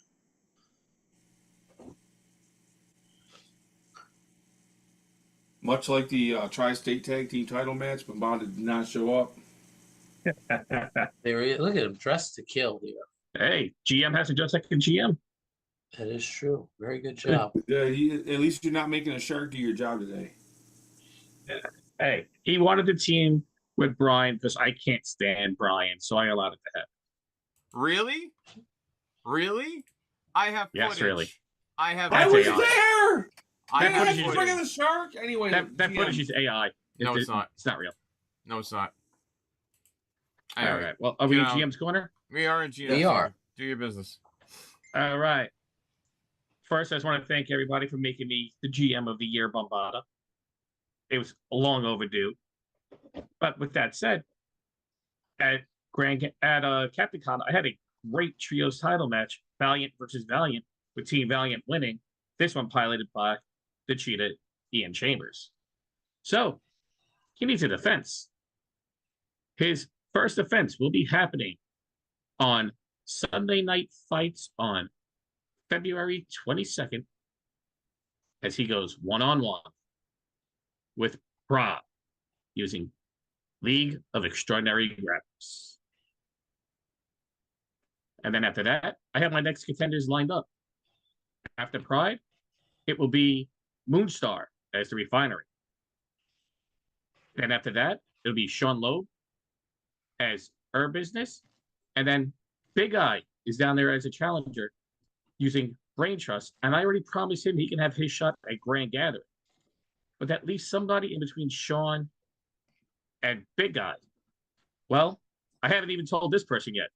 Much like the Tri-State Tag Team title match, Bombada did not show up. There he is. Look at him dressed to kill here. Hey, GM has to dress like a GM. That is true. Very good job. Yeah, at least you're not making a shark do your job today. Hey, he wanted the team with Brian because I can't stand Brian, so I allowed it to happen. Really? Really? I have Yes, footage. really. I have I That's was AI. there! I That have footage is Bring footage. in the shark? Anyway, That GM. footage is AI. No, it's not. It's not real. No, it's not. All Anyway, right. Well, are we you in know, GM's corner? We are in GM. We are. Do your business. All right. First, I just want to thank everybody for making me the GM of the year, Bombada. It was long overdue. But with that said, at Captain Con, I had a great trios title match, Valiant versus Valiant, with Team Valiant winning. This one piloted by the Cheetah, Ian Chambers. So he needs a defense. His first defense will be happening on Sunday Night Fights on February 22nd as he goes one-on-one with Rob using League of Extraordinary Grapplers. And then after that, I have my next contenders lined up. After Pride, it will be Moonstar as the Refinery. Then after that, it'll be Sean Loeb as Herb Business. And then Big Eye is down there as a challenger using Brain Trust. And I already promised him he can have his shot at Grand Gathering. But that leaves somebody in between Sean and Big Eye. Well, I haven't even told this person yet.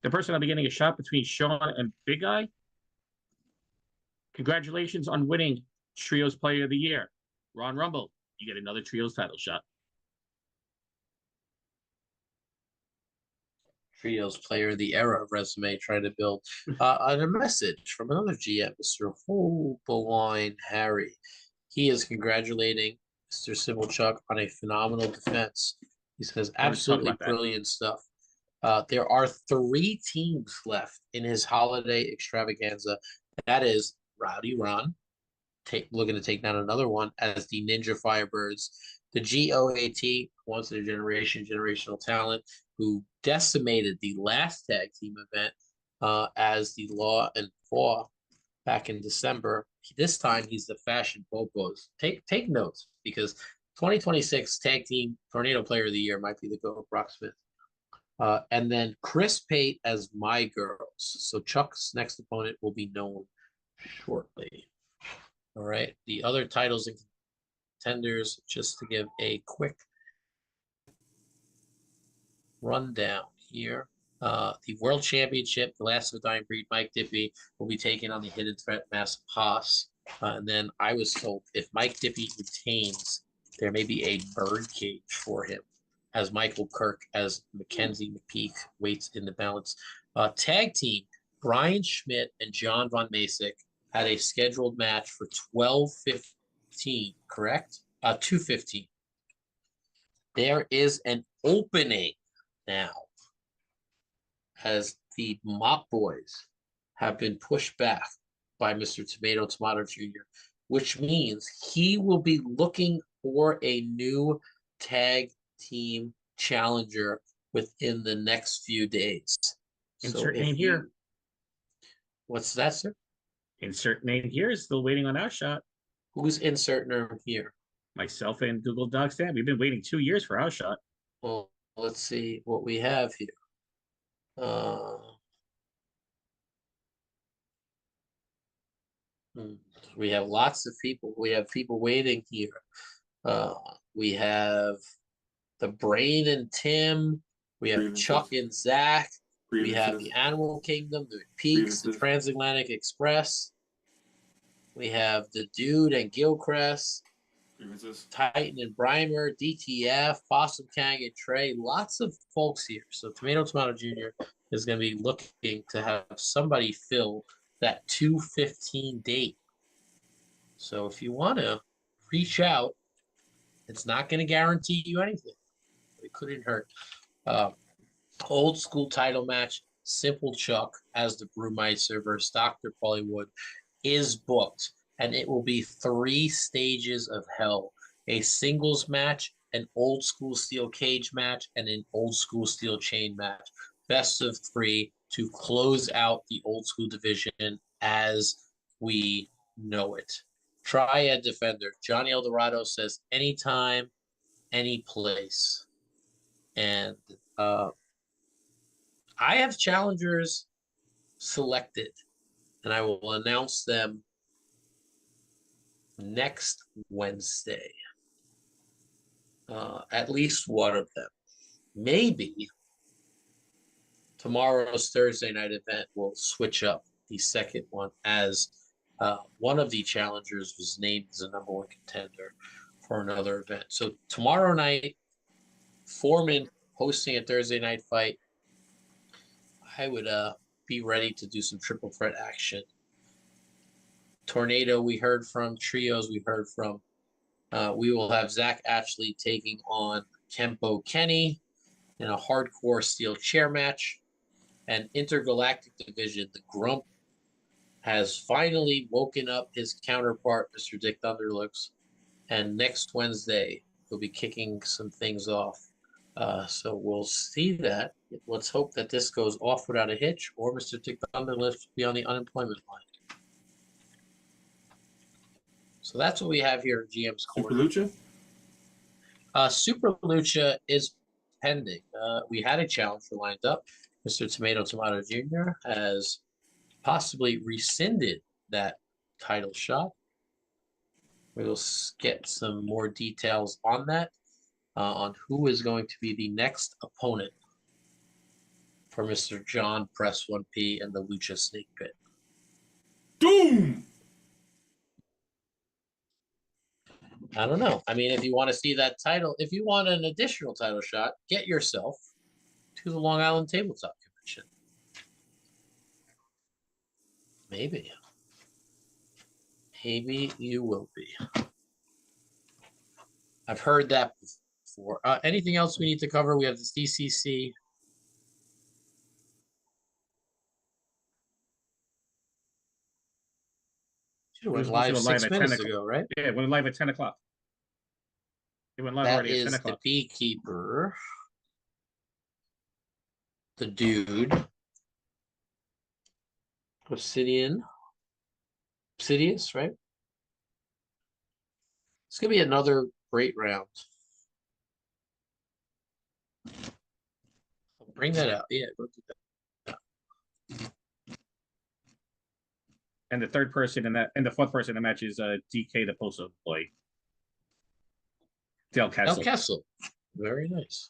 The person I'll be getting a shot between Sean and Big Eye. Congratulations on winning Trios Player of the Year. Ron Rumble, you get another Trios title shot. Trios Player of the Era resume trying to build. On a message from another GM, Mr. Hoboline Harry. He is congratulating Mr. Sibylchuk on a phenomenal defense. He says absolutely brilliant stuff. There are 3 teams left in his holiday extravaganza. That is Rowdy Ron, looking to take down another one as the Ninja Firebirds, the GOAT, once in a generation, generational talent, who decimated the last tag team event as the Law and Paw back in December. This time he's the Fashion Popos. Take notes, because 2026 Tag Team Tornado Player of the Year might be the GOAT Brock Smith. And then Chris Pate as My Girls. So Chuck's next opponent will be known shortly. All right. The other titles and contenders, just to give a quick rundown here. The World Championship, the last of the dying breed, Mike Dippy, will be taking on the Hidden Threat Massive Haas. And then I was told if Mike Dippy retains, there may be a birdcage for him, as Michael Kirk as Mackenzie McPeak waits in the balance. Tag team, Brian Schmidt and John Von Masick had a scheduled match for 12:15, correct? 2:15. There is an opening now, as the Mop Boys have been pushed back by Mr. Tomato Jr., which means he will be looking for a new tag team challenger within the next few days. Insert name here. What's that, sir? Insert name here is still waiting on our shot. Who's insert name here? Myself and Google Docs Dan. We've been waiting 2 years for our shot. Well, let's see what we have here. We have lots of people. We have people waiting here. We have the Brain and Tim. We have Chuck and Zach. We have the Animal Kingdom, the Peaks, the Transatlantic Express. We have the Dude and Gilchrist, Titan and Brimer, DTF, Possum Kang and Trey. Lots of folks here. So Tomato Jr. is going to be looking to have somebody fill that 2:15 date. So if you want to reach out, it's not going to guarantee you anything. It couldn't hurt. Old school title match. Simple Chuck as the Brewmeister versus Dr. Paulie is booked, and it will be 3 stages of hell: a singles match, an old school steel cage match, and an old school steel chain match. Best of 3 to close out the old school division as we know it. Triad Defender Johnny Eldorado says anytime, any place. And I have challengers selected, and I will announce them next Wednesday. At least one of them. Maybe tomorrow's Thursday night event will switch up the second one, as one of the challengers was named as a #1 contender for another event. So tomorrow night, Foreman hosting a Thursday night fight. I would be ready to do some triple threat action. Tornado we heard from, trios we heard from. We will have Zach Ashley taking on Kempo Kenny in a hardcore steel chair match. And intergalactic division, the Grump has finally woken up his counterpart, Mr. Dick Thunderlooks. And next Wednesday, he'll be kicking some things off. So we'll see that. Let's hope that this goes off without a hitch, or Mr. Dick Thunderlooks will be on the unemployment line. So that's what we have here in GM's Corner. Super Lucha? Super Lucha is pending. We had a challenger lined up. Mr. Tomato Jr. has possibly rescinded that title shot. We will get some more details on that, on who is going to be the next opponent for Mr. John Press 1P and the Lucha Snake Pit. Doom! I don't know. I mean, if you want to see that title, if you want an additional title shot, get yourself to the Long Island Tabletop Convention. Maybe. Maybe you will be. I've heard that before. Anything else we need to cover? We have the CCC. It went live 6 minutes ago, right? Yeah, it went live at 10 o'clock. It went live That already at is 10 the o'clock. Beekeeper. The Dude. Obsidian. Obsidious, right? It's going to be another great round. I'll bring that out. Yeah, go do that. And the third person in that, and the fourth person in the match is DK, the postal employee. Dale Kessel. Del Kessel. Very nice.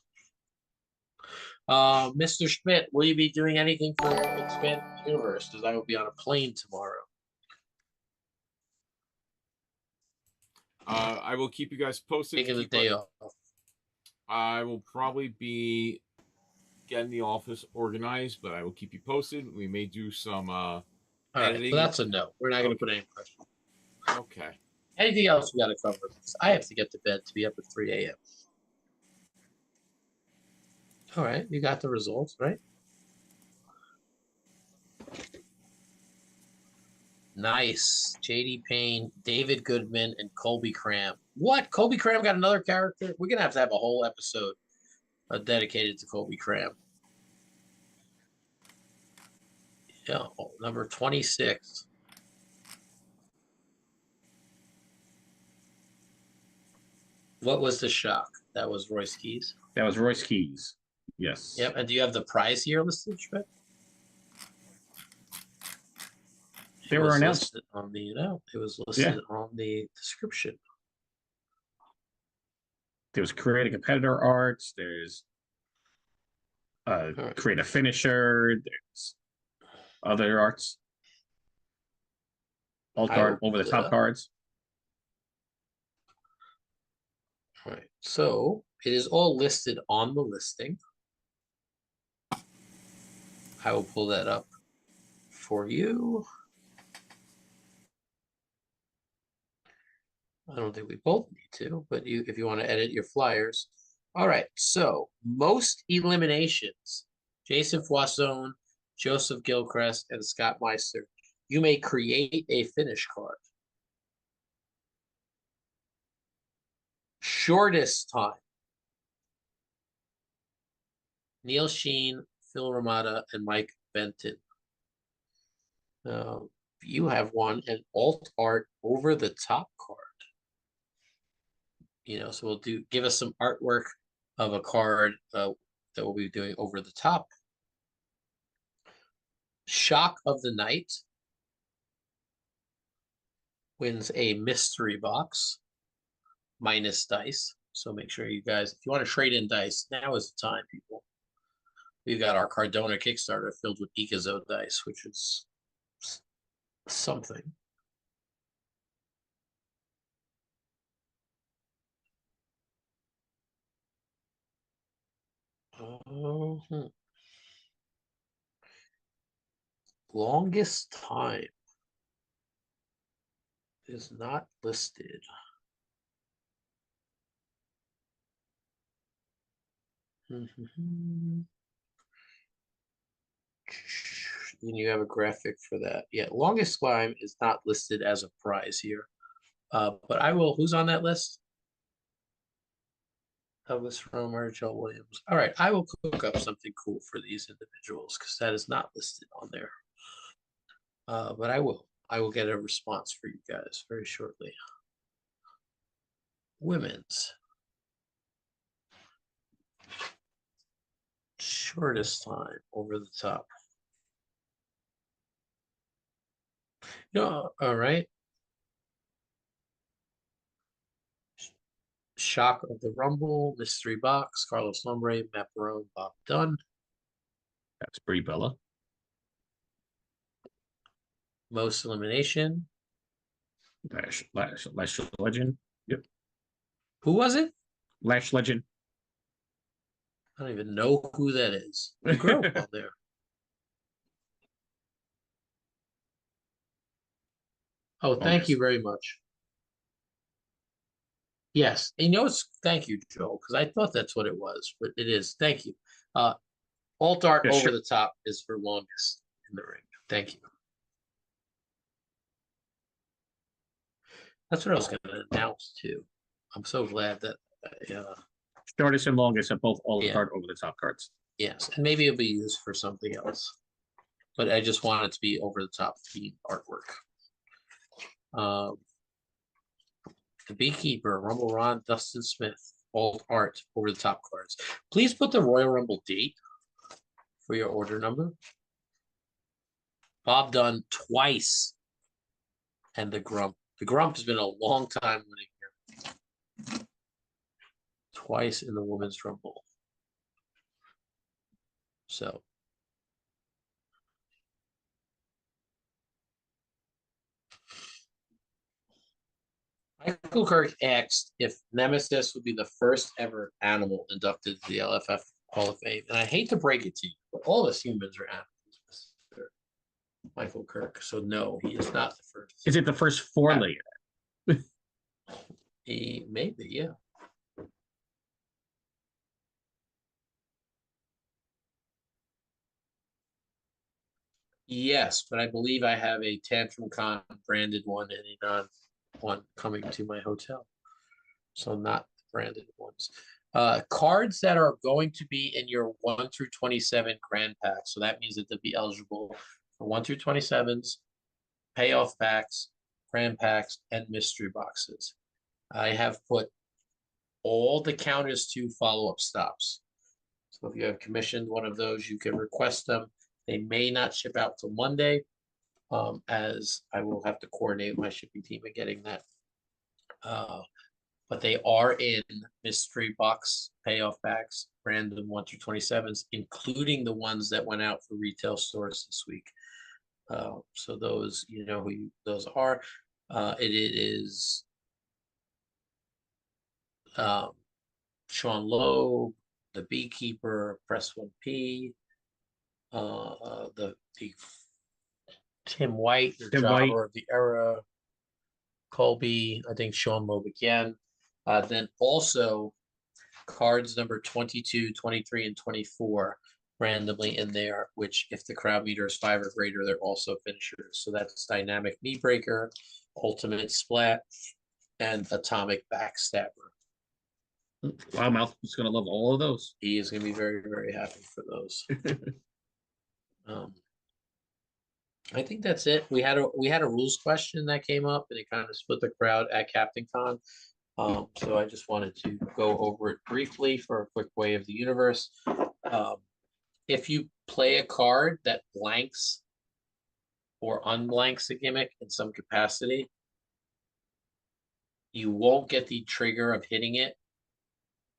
Mr. Schmidt, will you be doing anything for Expanded Universe? Because I will be on a plane tomorrow. I will keep you guys posted. Taking the day off. I will probably be getting the office organized, but I will keep you posted. We may do some All editing. right, so that's a no. We're not going to put any pressure. Okay. Anything else we got to cover? I have to get to bed to be up at 3 a.m. All right, you got the results, right? Nice. JD Payne, David Goodman, and Colby Cram. What? Colby Cram got another character? We're going to have a whole episode dedicated to Colby Cram. Yeah, number 26. What was the shock? That was Royce Keys. That was Royce Keys. Yes. Yep. And do you have the prize here listed, Schmidt? They were announced on the it was listed on the description. There was create a competitor arts. There's create a finisher. There's other arts. Alt art over the top cards. All right. So it is all listed on the listing. I will pull that up for you. I don't think we both need to, but if you want to edit your flyers. All right. So most eliminations: Jason Poisson, Joseph Gilchrist, and Scott Meister. You may create a finish card. Shortest time. Neil Sheen, Phil Ramada, and Mike Benton. You have one, an alt art over the top card. So we'll give us some artwork of a card that we'll be doing over the top. Shock of the Night wins a mystery box minus dice. So make sure you guys, if you want to trade in dice, now is the time, people. We've got our Cardona Kickstarter filled with Ikazo dice, which is something. Longest time is not listed. And you have a graphic for that. Yeah, longest climb is not listed as a prize here. But I will. Who's on that list? Douglas Romer, Joe Williams. All right, I will cook up something cool for these individuals because that is not listed on there. But I will. I will get a response for you guys very shortly. Women's. Shortest time over the top. All right. Shock of the Rumble, Mystery Box, Carlos Lumbre, Matt Barone, Bob Dunn. That's Brie Bella. Most Elimination. Lash Legend. Yep. Who was it? Lash Legend. I don't even know who that is. The girl on there. Oh, thank you very much. Yes, it's thank you, Joel, because I thought that's what it was, but it is. Thank you. Alt art over the top is for longest in the ring. Thank you. That's what I was going to announce too. I'm so glad that shortest and longest are both alt art over the top cards. Yes, and maybe it'll be used for something else, but I just want it to be over the top theme artwork. The Beekeeper, Rumble Ron, Dustin Smith, alt art over the top cards. Please put the Royal Rumble date for your order number. Bob Dunn twice, and the Grump. The Grump has been a long time winning here. Twice in the Women's Rumble. So. Michael Kirk asked if Nemesis would be the first ever animal inducted to the LFF Hall of Fame. And I hate to break it to you, but all of us humans are animals, Mr. Michael Kirk. So no, he is not the first. Is it the first four-legged? He maybe, yeah. Yes, but I believe I have a Tantrum Con branded one and a non one coming to my hotel. So not branded ones. Cards that are going to be in your 1 through 27 grand packs. So that means that they'll be eligible for 1 through 27s, payoff packs, grand packs, and mystery boxes. I have put all the counters to follow-up stops. So if you have commissioned one of those, you can request them. They may not ship out till Monday, as I will have to coordinate my shipping team in getting that. But they are in mystery box payoff packs, random 1 through 27s, including the ones that went out for retail stores this week. So those, you know who those are. It is Sean Lowe, the Beekeeper, Press 1P, the Tim White, the Jobber of the Era, Colby, I think Sean Lowe again. Then also cards number 22, 23, and 24 randomly in there, which if the crowd meter is 5 or greater, they're also finishers. So that's Dynamic Knee Breaker, Ultimate Splat, and Atomic Backstabber. Loudmouth is going to love all of those. He is going to be very, very happy for those. I think that's it. We had a rules question that came up, and it kind of split the crowd at Captain Con. So I just wanted to go over it briefly for a quick way of the universe. If you play a card that blanks or unblanks a gimmick in some capacity, you won't get the trigger of hitting it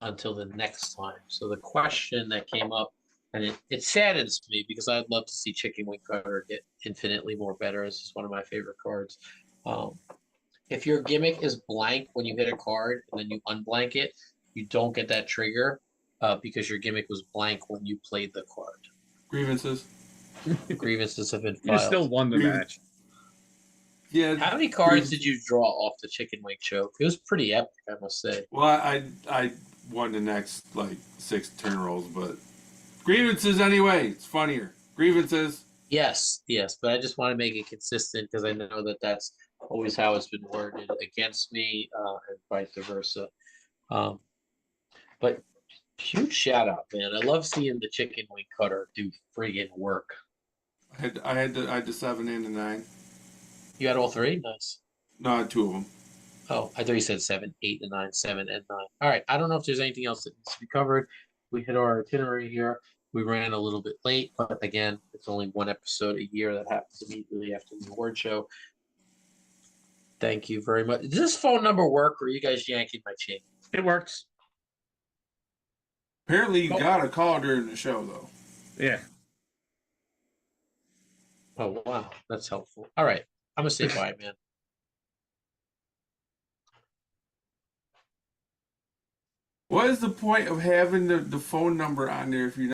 until the next time. So the question that came up, and it saddens me because I'd love to see Chicken Wing Cutter get infinitely more better. This is one of my favorite cards. If your gimmick is blank when you hit a card and then you unblank it, you don't get that trigger because your gimmick was blank when you played the card. Grievances. Grievances have been You filed. still won the match. Yeah. How many cards did you draw off the Chicken Wing choke? It was pretty epic, I must say. Well, I won the next like 6 turn rolls, but grievances anyway. It's funnier. Grievances. Yes, but I just want to make it consistent because I know that that's always how it's been worded against me and vice versa. But huge shout out, man. I love seeing the Chicken Wing Cutter do friggin' work. I had the 7 and the 9. You had all 3? Nice. No, I had 2 of them. Oh, I thought you said 7, 8, and 9, 7, and 9. All right. I don't know if there's anything else that needs to be covered. We hit our itinerary here. We ran a little bit late, but again, it's only one episode a year that happens immediately after the award show. Thank you very much. Does this phone number work, or are you guys yanking my chain? It works. Apparently, you got a call during the show, though. Yeah. Oh, wow. That's helpful. All right. I'm going to say bye, man. What is the point of having the phone number on there if you're